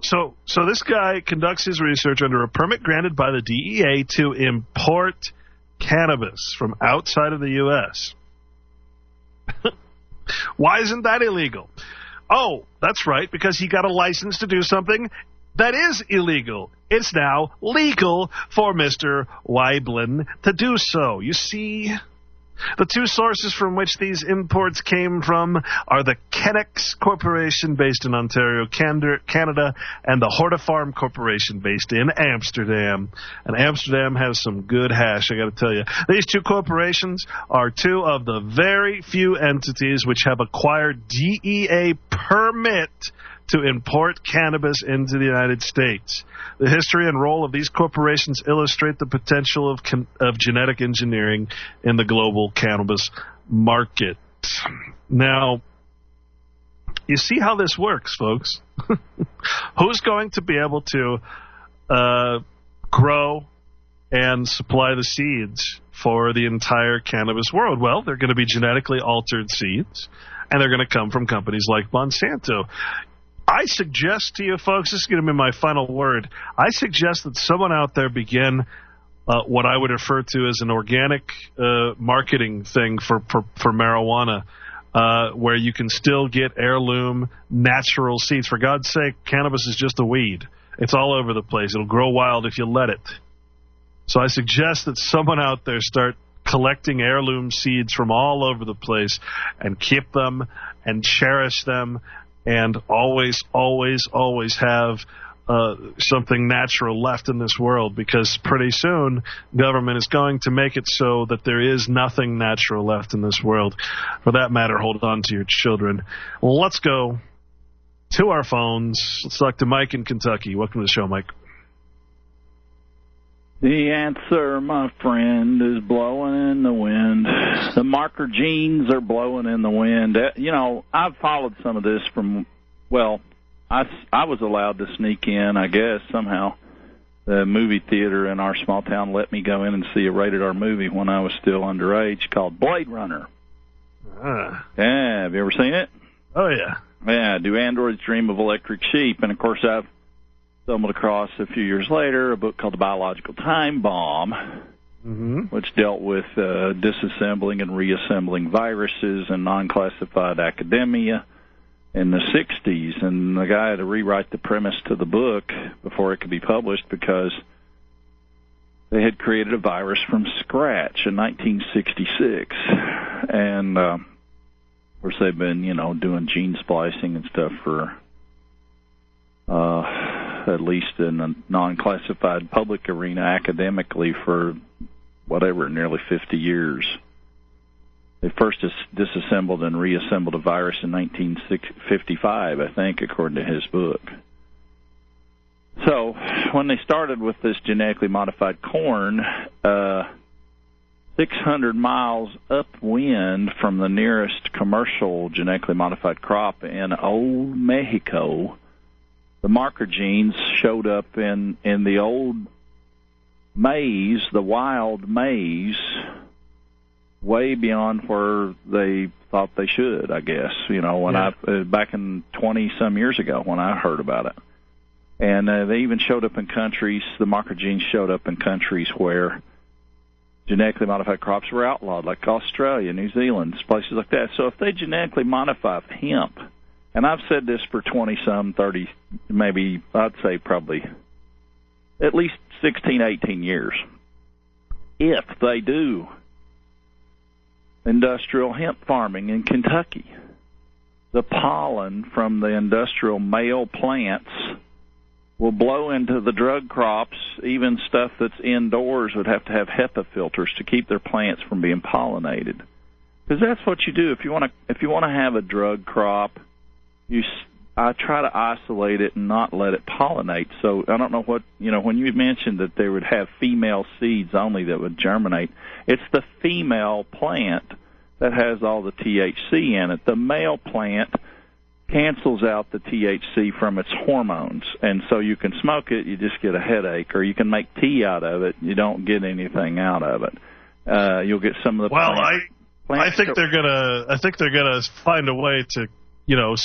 this guy conducts his research under a permit granted by the DEA to import cannabis from outside of the U.S. Why isn't that illegal? Oh, that's right, because he got a license to do something that is illegal. It's now legal for Mr. Weiblin to do so. You see, the two sources from which these imports came from are the Kennex Corporation based in Ontario, Canada, and the Hortifarm Corporation based in Amsterdam. And Amsterdam has some good hash, I got to tell you. These two corporations are two of the very few entities which have acquired DEA permit to import cannabis into the United States. The history and role of these corporations illustrate the potential of genetic engineering in the global cannabis market. Now, you see how this works, folks. Who's going to be able to grow and supply the seeds for the entire cannabis world? Well, they're going to be genetically altered seeds, and they're going to come from companies like Monsanto. I suggest to you folks, this is going to be my final word, I suggest that someone out there begin what I would refer to as an organic marketing thing for marijuana, where you can still get heirloom natural seeds. For God's sake, cannabis is just a weed. It's all over the place. It'll grow wild if you let it. So I suggest that someone out there start collecting heirloom seeds from all over the place and keep them and cherish them and always, always, always have something natural left in this world, because pretty soon government is going to make it so that there is nothing natural left in this world. For that matter, hold on to your children. Well, let's go to our phones. Let's talk to Mike in Kentucky. Welcome to the show, Mike. The answer, my friend, is blowing in the wind. The marker genes are blowing in the wind. You know, I've followed some of this from, well, I was allowed to sneak in, I guess, somehow. The movie theater in our small town let me go in and see a rated-R movie when I was still underage called Blade Runner. Yeah, have you ever seen it? Oh, yeah. Yeah, Do Androids Dream of Electric Sheep? And, of course, I've stumbled across a few years later a book called The Biological Time Bomb, which dealt with disassembling and reassembling viruses in non-classified academia in the 60s. And the guy had to rewrite the premise to the book before it could be published because they had created a virus from scratch in 1966. And, of course, they've been, you know, doing gene splicing and stuff for at least in a non-classified public arena academically for whatever, nearly 50 years. They first disassembled and reassembled a virus in 1955, I think, according to his book. So when they started with this genetically modified corn, 600 miles upwind from the nearest commercial genetically modified crop in old Mexico, the marker genes showed up in the old maize, the wild maize, way beyond where they thought they should, I guess. You know, when back in 20-some years ago when I heard about it. And they even showed up in countries, the marker genes showed up in countries where genetically modified crops were outlawed, like Australia, New Zealand, places like that. So if they genetically modify hemp, and I've said this for 20-some, 30, maybe I'd say probably at least 16, 18 years. If they do industrial hemp farming in Kentucky, the pollen from the industrial male plants will blow into the drug crops. Even stuff that's indoors would have to have HEPA filters to keep their plants from being pollinated. Because that's what you do if you want to have a drug crop. I try to isolate it and not let it pollinate. So I don't know what, you know, when you mentioned that they would have female seeds only that would germinate, it's the female plant that has all the THC in it. The male plant cancels out the THC from its hormones, and so you can smoke it, you just get a headache, or you can make tea out of it, you don't get anything out of it. You'll get some of the I think they're gonna find a way to, you know,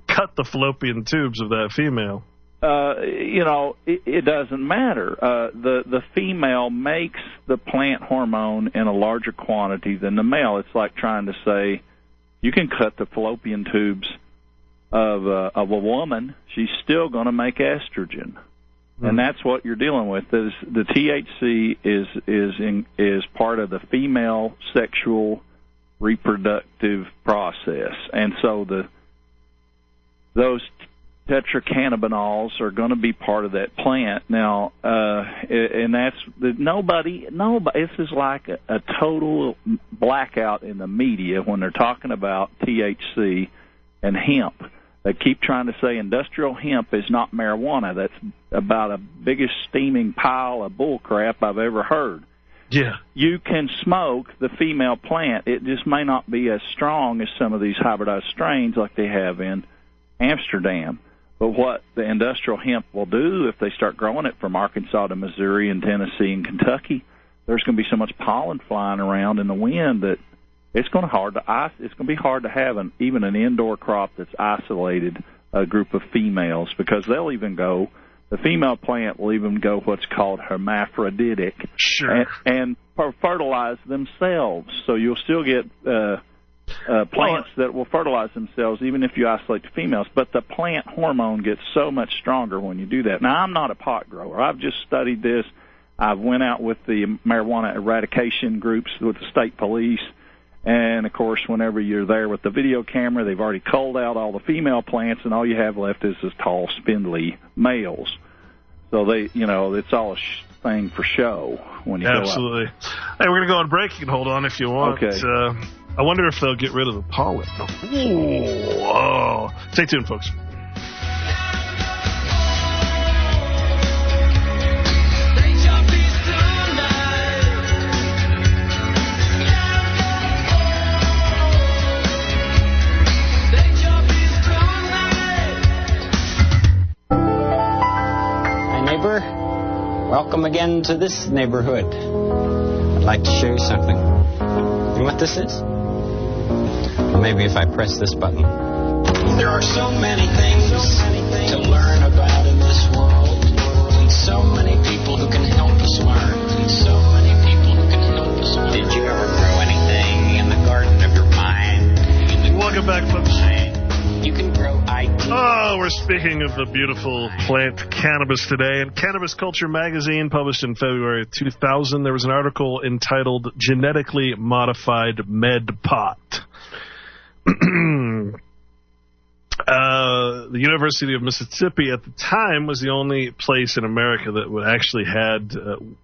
cut the fallopian tubes of that female. You know, it doesn't matter. The female makes the plant hormone in a larger quantity than the male. It's like trying to say you can cut the fallopian tubes of a woman. She's still going to make estrogen, and that's what you're dealing with. Is the THC is part of the female sexual reproductive process, and so those tetracannabinols are going to be part of that plant now, and that's nobody. This is like a total blackout in the media when they're talking about THC and hemp. They keep trying to say industrial hemp is not marijuana. That's about the biggest steaming pile of bull crap I've ever heard. Yeah. You can smoke the female plant. It just may not be as strong as some of these hybridized strains like they have in Amsterdam. But what the industrial hemp will do if they start growing it from Arkansas to Missouri and Tennessee and Kentucky, there's going to be so much pollen flying around in the wind that it's going to be hard to have even an indoor crop that's isolated, a group of females, because they'll even go. The female plant will even go what's called hermaphroditic, sure, and fertilize themselves. So you'll still get plants that will fertilize themselves even if you isolate the females. But the plant hormone gets so much stronger when you do that. Now, I'm not a pot grower. I've just studied this. I went out with the marijuana eradication groups with the state police. And, of course, whenever you're there with the video camera, they've already culled out all the female plants, and all you have left is this tall, spindly males. So it's all a thing for show when you go out. Absolutely. Hey, we're going to go on break. You can hold on if you want. Okay. I wonder if they'll get rid of the pollen. Ooh, oh. Stay tuned, folks. Welcome again to this neighborhood. I'd like to show you something. You know what this is? Maybe if I press this button. There are so many things to learn about in this world. And so many people who can help us learn. And so many people who can help us learn. Did you ever grow anything in the garden of your mind? Welcome back, folks. You can grow ideas. Oh, we're speaking of the beautiful plant cannabis today. In Cannabis Culture magazine, published in February of 2000, there was an article entitled Genetically Modified Pot. The University of Mississippi at the time was the only place in America that would actually had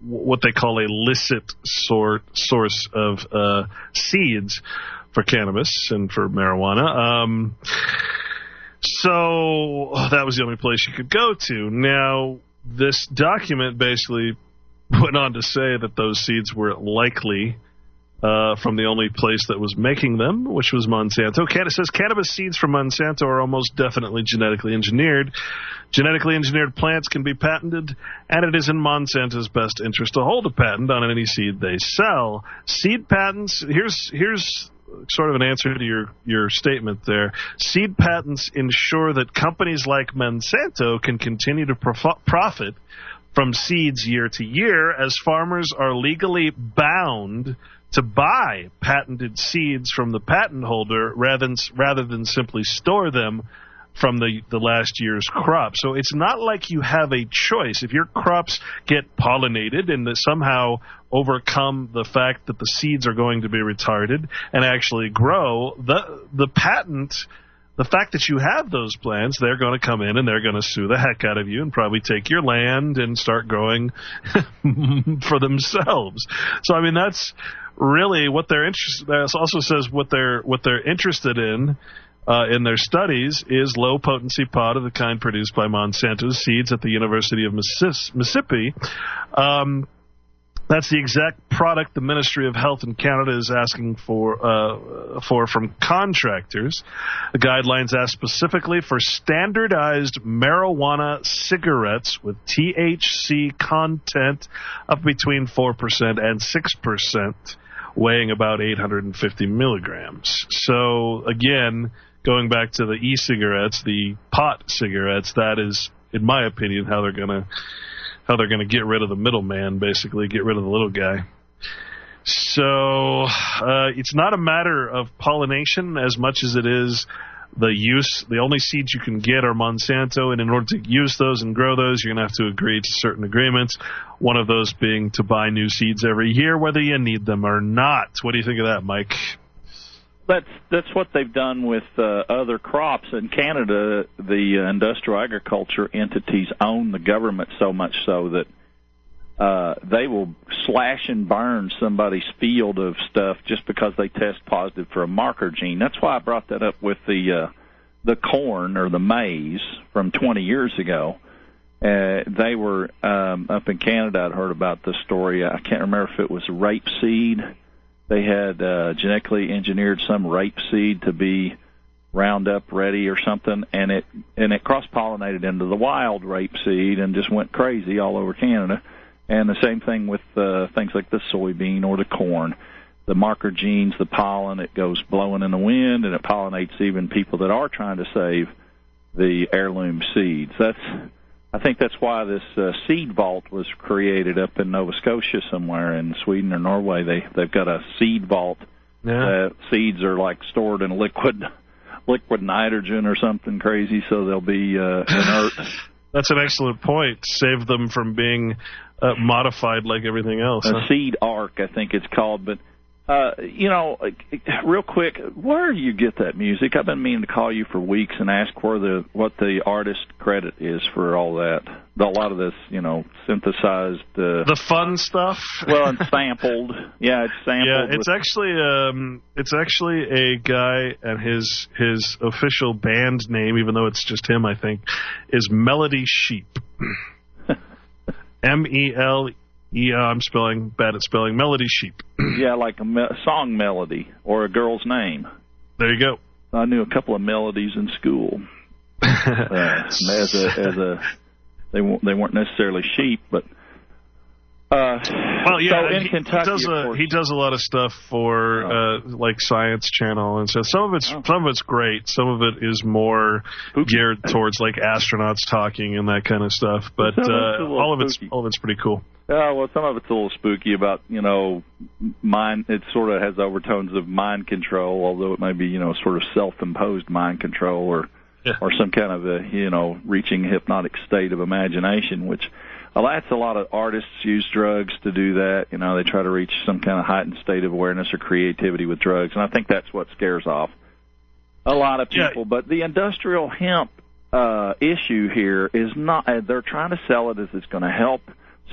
what they call a licit source of seeds for cannabis and for marijuana. So that was the only place you could go to. Now, this document basically went on to say that those seeds were likely from the only place that was making them, which was Monsanto. It says cannabis seeds from Monsanto are almost definitely genetically engineered. Genetically engineered plants can be patented, and it is in Monsanto's best interest to hold a patent on any seed they sell. Seed patents, here's sort of an answer to your statement there. Seed patents ensure that companies like Monsanto can continue to profit from seeds year to year, as farmers are legally bound to buy patented seeds from the patent holder rather than simply store them from the last year's crop. So it's not like you have a choice. If your crops get pollinated and somehow overcome the fact that the seeds are going to be retarded and actually grow, the patent, the fact that you have those plants, they're going to come in and they're going to sue the heck out of you and probably take your land and start growing for themselves. So I mean, that's really what they're interested. That also says what they're interested in their studies is low potency pot of the kind produced by Monsanto's seeds at the University of Mississippi. That's the exact product the Ministry of Health in Canada is asking for from contractors. The guidelines ask specifically for standardized marijuana cigarettes with THC content of between 4% and 6%, weighing about 850 milligrams. So, again, going back to the e-cigarettes, the pot cigarettes, that is, in my opinion, how they're going to get rid of the middleman, basically, get rid of the little guy. So it's not a matter of pollination as much as it is the use. The only seeds you can get are Monsanto, and in order to use those and grow those, you're going to have to agree to certain agreements, one of those being to buy new seeds every year, whether you need them or not. What do you think of that, Mike? That's what they've done with other crops. In Canada, the industrial agriculture entities own the government so much so that they will slash and burn somebody's field of stuff just because they test positive for a marker gene. That's why I brought that up with the the corn or the maize from 20 years ago. They were up in Canada. I'd heard about this story. I can't remember if it was rapeseed. They had genetically engineered some rapeseed to be Roundup ready or something, and it cross-pollinated into the wild rapeseed and just went crazy all over Canada. And the same thing with things like the soybean or the corn. The marker genes, the pollen, it goes blowing in the wind, and it pollinates even people that are trying to save the heirloom seeds. I think that's why this seed vault was created up in Nova Scotia somewhere in Sweden or Norway. They've got a seed vault. Yeah. Seeds are like stored in liquid nitrogen or something crazy, so they'll be inert. That's an excellent point. Save them from being modified like everything else. A seed arc, I think it's called. But, real quick, where do you get that music? I've been meaning to call you for weeks and ask what the artist credit is for all that. A lot of this, synthesized. The fun stuff? Well, and sampled. Yeah, it's sampled. Yeah, it's actually a guy, and his official band name, even though it's just him, I think, is Melody Sheep. M-E-L-E. I'm bad at spelling. Melody Sheep. Yeah, like a song melody or a girl's name. There you go. I knew a couple of melodies in school. They weren't necessarily sheep, but well, yeah, so in Kentucky, he does a lot of stuff for like Science Channel and stuff. Some of it's great. Some of it is more geared towards like astronauts talking and that kind of stuff. But all of it's pretty cool. Yeah, well, some of it's a little spooky about, mind. It sort of has overtones of mind control, although it may be, sort of self-imposed mind control or some kind of a, reaching hypnotic state of imagination, which that's a lot of artists use drugs to do that. They try to reach some kind of heightened state of awareness or creativity with drugs, and I think that's what scares off a lot of people. But the industrial hemp issue here is not, they're trying to sell it as it's going to help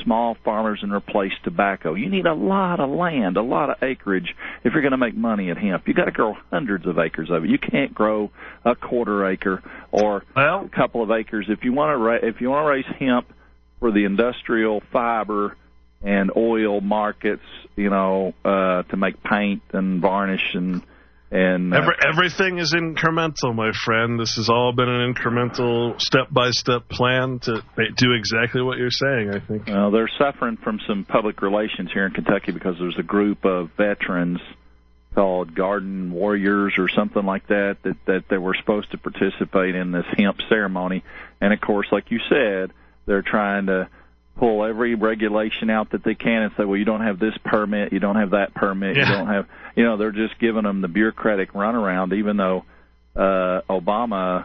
small farmers and replace tobacco. You need a lot of land, a lot of acreage if you're going to make money at hemp. You got to grow hundreds of acres of it. You can't grow a quarter acre or a couple of acres. If you want to raise hemp for the industrial fiber and oil markets, to make paint and varnish and everything is incremental, my friend. This has all been an incremental, step-by-step plan to do exactly what you're saying, I think. Well, they're suffering from some public relations here in Kentucky because there's a group of veterans called Garden Warriors or something like that they were supposed to participate in this hemp ceremony. And, of course, like you said, they're trying to pull every regulation out that they can and say, well, you don't have this permit, you don't have that permit, you don't have, they're just giving them the bureaucratic runaround, even though Obama,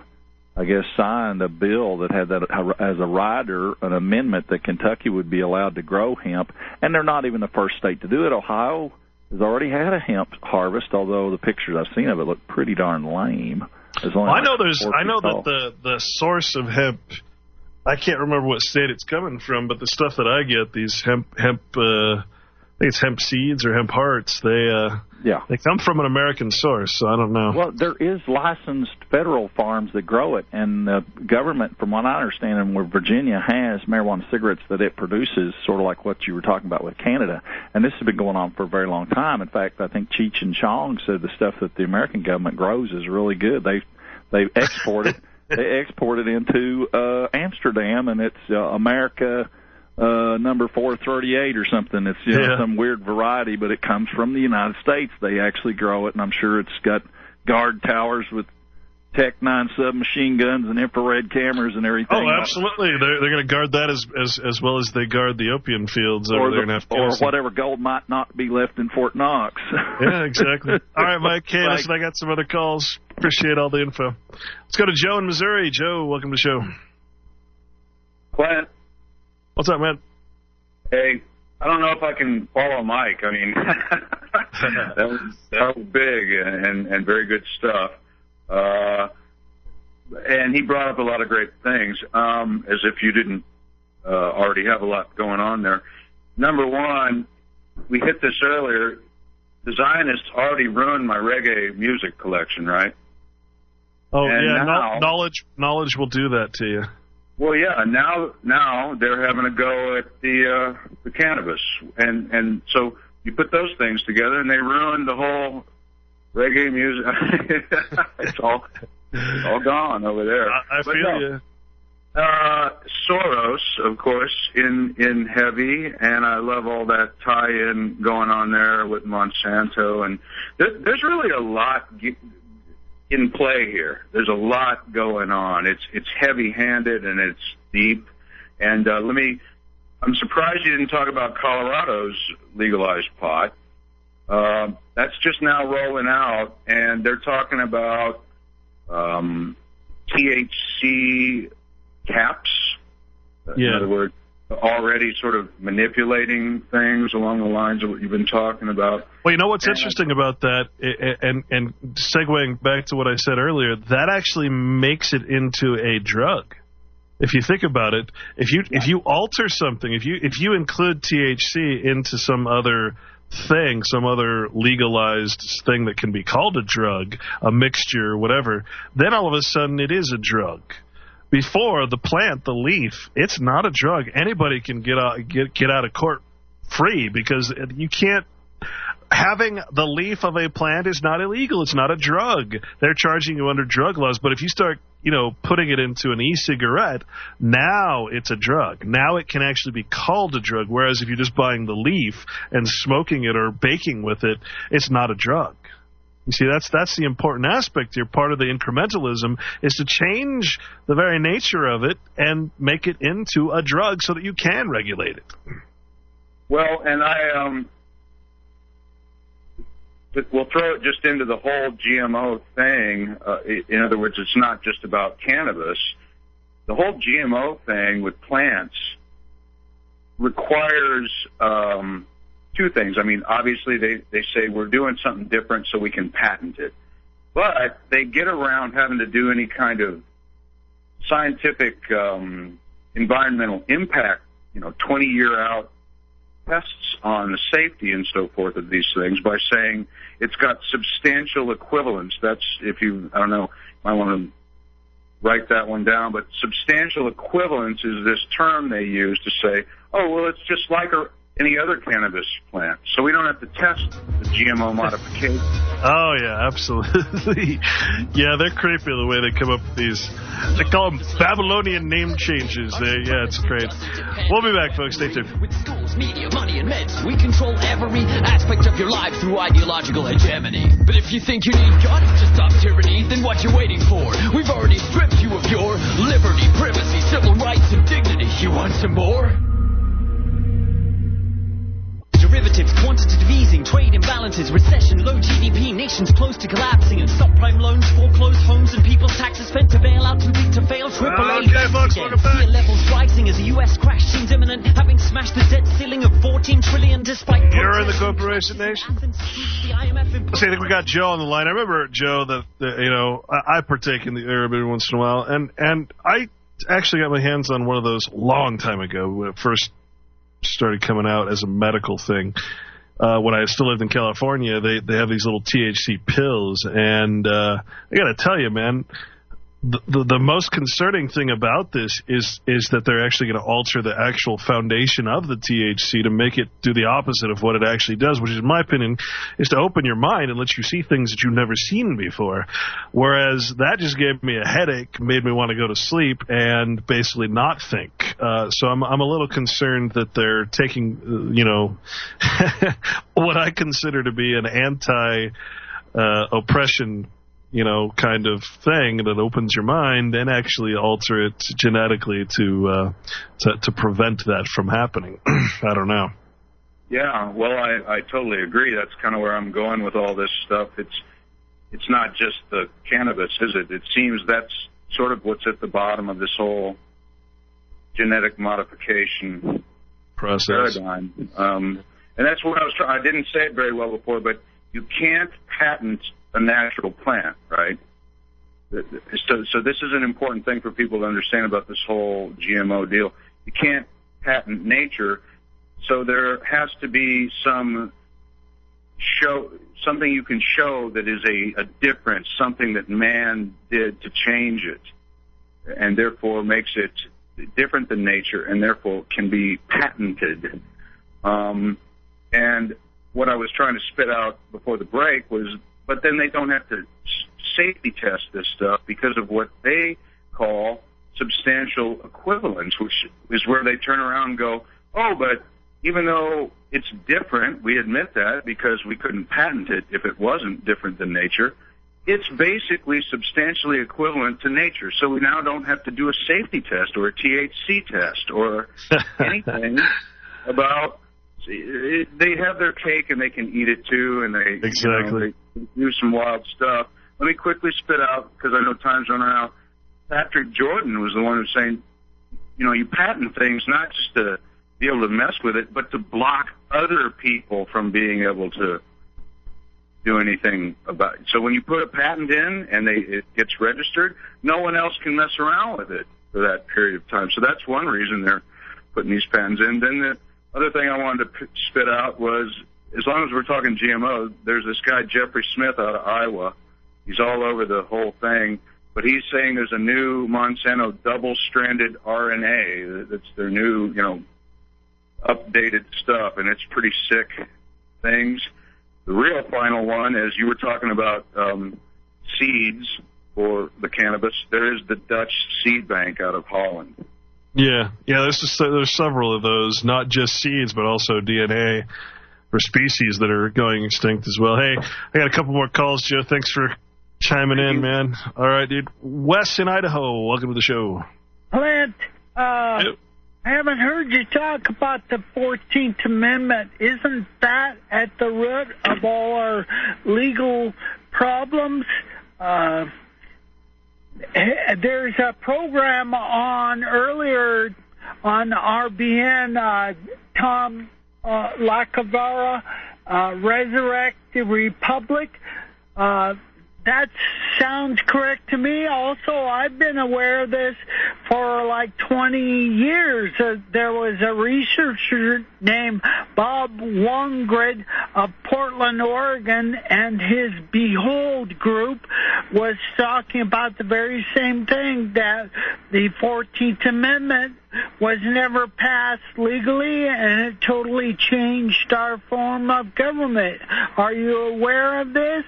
I guess, signed a bill that had that as a rider, an amendment that Kentucky would be allowed to grow hemp, and they're not even the first state to do it. Ohio has already had a hemp harvest, although the pictures I've seen of it look pretty darn lame. I know that the source of hemp, I can't remember what state it's coming from, but the stuff that I get, these hemp, I think it's hemp seeds or hemp hearts, they come from an American source, so I don't know. Well, there is licensed federal farms that grow it, and the government, from what I understand, and where Virginia has marijuana cigarettes that it produces, sort of like what you were talking about with Canada, and this has been going on for a very long time. In fact, I think Cheech and Chong said the stuff that the American government grows is really good. They export it. They export it into Amsterdam, and it's America number 438 or something. It's some weird variety, but it comes from the United States. They actually grow it, and I'm sure it's got guard towers with Tech-9 submachine guns and infrared cameras and everything. Oh, absolutely. They're going to guard that as well as they guard the opium fields over there in Afghanistan. Or whatever gold might not be left in Fort Knox. Yeah, exactly. All right, Mike. Hey, listen, I got some other calls. Appreciate all the info. Let's go to Joe in Missouri. Joe, welcome to the show. Clint. What's up, man? Hey, I don't know if I can follow Mike. I mean, that was big and very good stuff. And he brought up a lot of great things, as if you didn't already have a lot going on there. Number one, we hit this earlier. The Zionists already ruined my reggae music collection, right? Oh, and yeah, now, knowledge will do that to you. Well, yeah, now they're having a go at the cannabis, and so you put those things together, and they ruined the whole reggae music. It's all gone over there. I feel you. Soros, of course, in heavy, and I love all that tie-in going on there with Monsanto, and there's really a lot in play here. There's a lot going on. It's heavy-handed and it's deep. And I'm surprised you didn't talk about Colorado's legalized pot. That's just now rolling out, and they're talking about THC caps. In other words, already sort of manipulating things along the lines of what you've been talking about. Well, you know what's interesting about that, and segueing back to what I said earlier, that actually makes it into a drug. If you think about it, if you alter something, if you include THC into some other thing, some other legalized thing that can be called a drug, a mixture, whatever, then all of a sudden it is a drug. Before, the plant, the leaf, it's not a drug. Anybody can get out of court free because you can't. Having the leaf of a plant is not illegal. It's not a drug. They're charging you under drug laws. But if you start, putting it into an e-cigarette, now it's a drug. Now it can actually be called a drug. Whereas if you're just buying the leaf and smoking it or baking with it, it's not a drug. You see, that's the important aspect here. Part of the incrementalism is to change the very nature of it and make it into a drug so that you can regulate it. Well, and we'll throw it just into the whole GMO thing. In other words, it's not just about cannabis. The whole GMO thing with plants requires two things. I mean, obviously they say we're doing something different so we can patent it. But they get around having to do any kind of scientific environmental impact, 20-year out tests on the safety and so forth of these things by saying it's got substantial equivalence. That's, I don't know, I want to write that one down, but substantial equivalence is this term they use to say, oh, well, it's just like any other cannabis plant, so we don't have to test the GMO modification. Oh, yeah, absolutely. Yeah, they're creepy the way they come up with these. They call them Babylonian name changes. Yeah, it's great. We'll be back, folks. Stay tuned. With schools, media, money, and meds, we control every aspect of your life through ideological hegemony. But if you think you need guns to stop tyranny, then what you waiting for? We've already stripped you of your liberty, privacy, civil rights, and dignity. You want some more? Derivatives, quantitative easing, trade imbalances, recession, low GDP, nations close to collapsing, and subprime loans, foreclosed homes, and people's taxes spent to bail out too big to fail. AAA okay, folks, welcome back. Fear levels rising as the U.S. crash seems imminent, having smashed the debt ceiling of $14 trillion despite. You're in the corporation nation. See, I think we got Joe on the line. I remember, Joe, that I partake in the herb every once in a while, and I actually got my hands on one of those long time ago when it first started coming out as a medical thing. When I still lived in California, they have these little THC pills, and I got to tell you, man, the most concerning thing about this is that they're actually going to alter the actual foundation of the THC to make it do the opposite of what it actually does, which, in my opinion, is to open your mind and let you see things that you've never seen before. Whereas that just gave me a headache, made me want to go to sleep, and basically not think. So I'm a little concerned that they're taking, what I consider to be an anti-oppression kind of thing that opens your mind and actually alter it genetically to prevent that from happening. I don't know. Yeah, well, I totally agree. That's kind of where I'm going with all this stuff. It's not just the cannabis, is it? It seems that's sort of what's at the bottom of this whole genetic modification process paradigm. And that's what I was trying. I didn't say it very well before, but you can't patent a natural plant, right? So this is an important thing for people to understand about this whole GMO deal. You can't patent nature, so there has to be some something you can show that is a difference, something that man did to change it, and therefore makes it different than nature, and therefore can be patented. And what I was trying to spit out before the break was, but then they don't have to safety test this stuff because of what they call substantial equivalence, which is where they turn around and go, oh, but even though it's different, we admit that because we couldn't patent it if it wasn't different than nature, it's basically substantially equivalent to nature. So we now don't have to do a safety test or a THC test or anything about. They have their cake and they can eat it too, and they exactly they do some wild stuff. Let me quickly spit out, because I know time's running out. Patrick Jordan was the one who's saying, you patent things not just to be able to mess with it, but to block other people from being able to do anything about it. So when you put a patent in and it gets registered, no one else can mess around with it for that period of time. So that's one reason they're putting these patents in. Then the other thing I wanted to spit out was, as long as we're talking GMO, there's this guy, Jeffrey Smith, out of Iowa. He's all over the whole thing. But he's saying there's a new Monsanto double-stranded RNA. That's their new, updated stuff, and it's pretty sick things. The real final one, as you were talking about seeds for the cannabis, there is the Dutch seed bank out of Holland. Yeah, there's several of those, not just seeds, but also DNA for species that are going extinct as well. Hey, I got a couple more calls, Joe. Thanks for chiming in, man. All right, dude. Wes in Idaho, welcome to the show. Clint, I haven't heard you talk about the 14th Amendment. Isn't that at the root of all our legal problems? There's a program earlier on RBN, Tom Lacavara, Resurrect the Republic. That sounds correct to me. Also, I've been aware of this for like 20 years. There was a researcher named Bob Wongrid of Portland, Oregon, and his Behold group was talking about the very same thing, that the 14th Amendment was never passed legally, and it totally changed our form of government. Are you aware of this?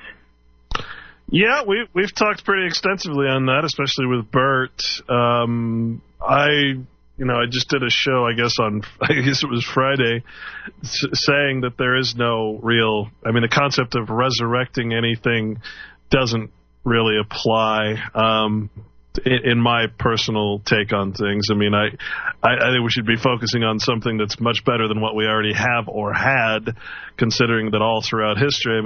Yeah, we've talked pretty extensively on that, especially with Bert. I just did a show, I guess it was Friday, saying that there is no real, the concept of resurrecting anything doesn't really apply, in my personal take on things. I think we should be focusing on something that's much better than what we already have or had, considering that all throughout history,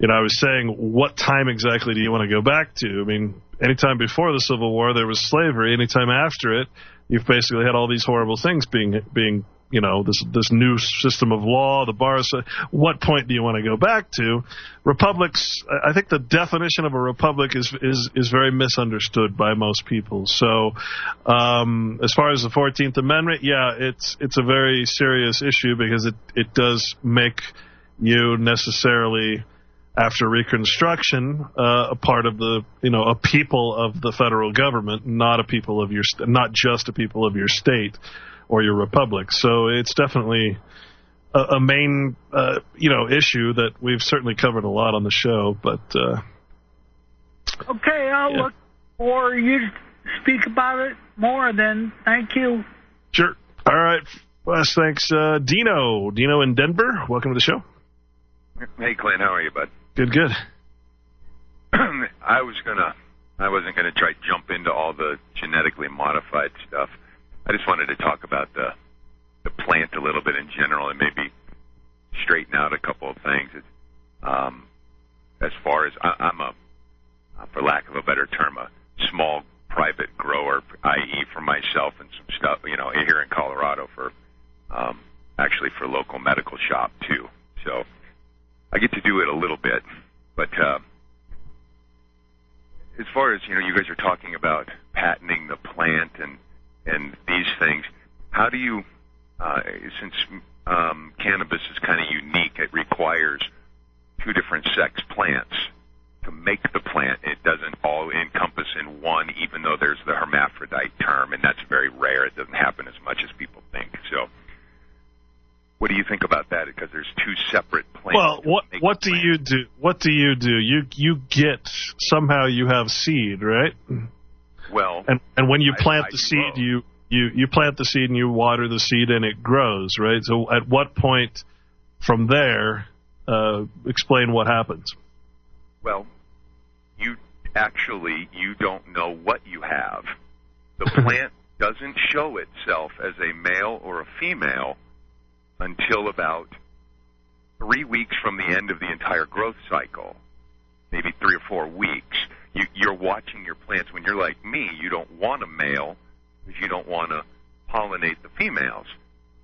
I was saying, what time exactly do you want to go back to? Anytime before the Civil War, there was slavery. Anytime after it, you've basically had all these horrible things being this new system of law, the bars. What point do you want to go back to? Republics, I think the definition of a republic is very misunderstood by most people. So, as far as the 14th Amendment, yeah, it's a very serious issue because it does make you necessarily, after Reconstruction, a part of a people of the federal government, not not just a people of your state or your republic. So it's definitely a main, issue that we've certainly covered a lot on the show. But okay, I'll look for you to speak about it more. Then, thank you. Sure. All right, Wes. Thanks, Dino in Denver. Welcome to the show. Hey, Clint, how are you, bud? Good. I wasn't gonna try to jump into all the genetically modified stuff. I just wanted to talk about the plant a little bit in general and maybe straighten out a couple of things. As far as I'm for lack of a better term, a small private grower, i.e. for myself and some stuff, here in Colorado for actually for local medical shop too. So I get to do it a little bit, but as far as, you guys are talking about patenting the plant and these things, how do you, since cannabis is kind of unique, it requires two different sex plants to make the plant. It doesn't all encompass in one, even though there's the hermaphrodite term, and that's very rare. It doesn't happen as much as people think. So what do you think about that? Because there's two separate plants. Well, what do you do? What do you do? You get, somehow you have seed, right? Well, and when you plant the seed, you plant the seed and you water the seed and it grows, right? So at what point from there, explain what happens. Well, you don't know what you have. The plant doesn't show itself as a male or a female until about 3 weeks from the end of the entire growth cycle, maybe 3 or 4 weeks. You're watching your plants. When you're like me, you don't want a male because you don't want to pollinate the females.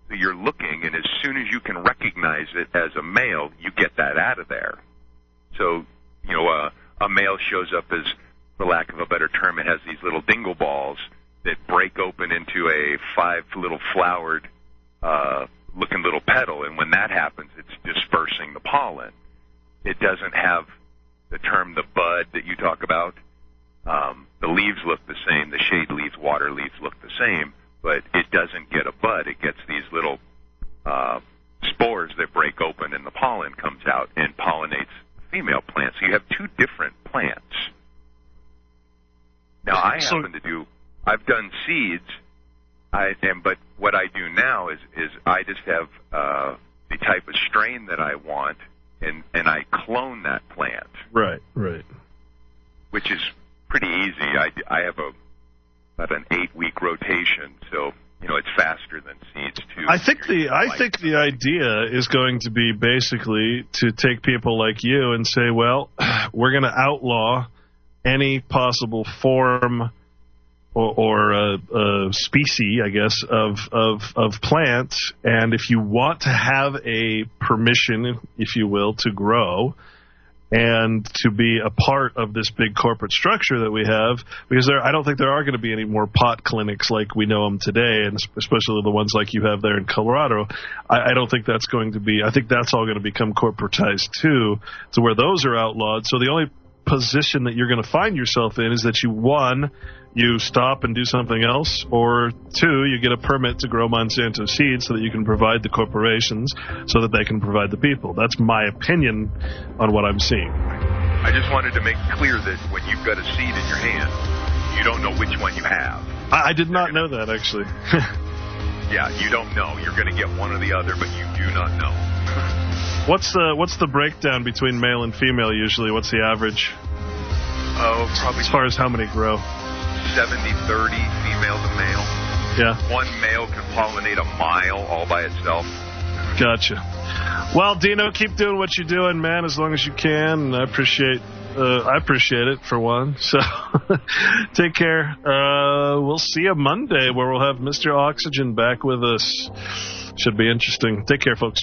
So you're looking, and as soon as you can recognize it as a male, you get that out of there. So, a male shows up as, for lack of a better term, it has these little dingle balls that break open into a 5 little flowered looking little petal, and when that happens, it's dispersing the pollen. It doesn't have the term the bud that you talk about. The leaves look the same. The shade leaves, water leaves look the same, but it doesn't get a bud. It gets these little spores that break open, and the pollen comes out and pollinates female plants. So you have two different plants. Now, I've done seeds, but what I do now is I just have the type of strain that I want, and I clone that plant. Right. Which is pretty easy. I have about an 8-week rotation, so it's faster than seeds too. I think the idea is going to be basically to take people like you and say, well, we're going to outlaw any possible form or species, I guess, of plants, and if you want to have a permission, if you will, to grow and to be a part of this big corporate structure that we have, because I don't think there are going to be any more pot clinics like we know them today, and especially the ones like you have there in Colorado. I don't think that's going to be. I think that's all going to become corporatized too, to where those are outlawed. So the only position that you're going to find yourself in is that you stop and do something else, or 2, you get a permit to grow Monsanto seeds so that you can provide the corporations so that they can provide the people. That's my opinion on what I'm seeing. I just wanted to make clear that when you've got a seed in your hand, you don't know which one you have. I did not know that, actually. Yeah, you don't know. You're going to get one or the other, but you do not know. What's the breakdown between male and female usually? What's the average? Oh, probably as far as how many grow. 70-30, female to male. Yeah. One male can pollinate a mile all by itself. Gotcha. Well, Dino, keep doing what you're doing, man, as long as you can. And I appreciate it, for one. So take care. We'll see you Monday, where we'll have Mr. Oxygen back with us. Should be interesting. Take care, folks.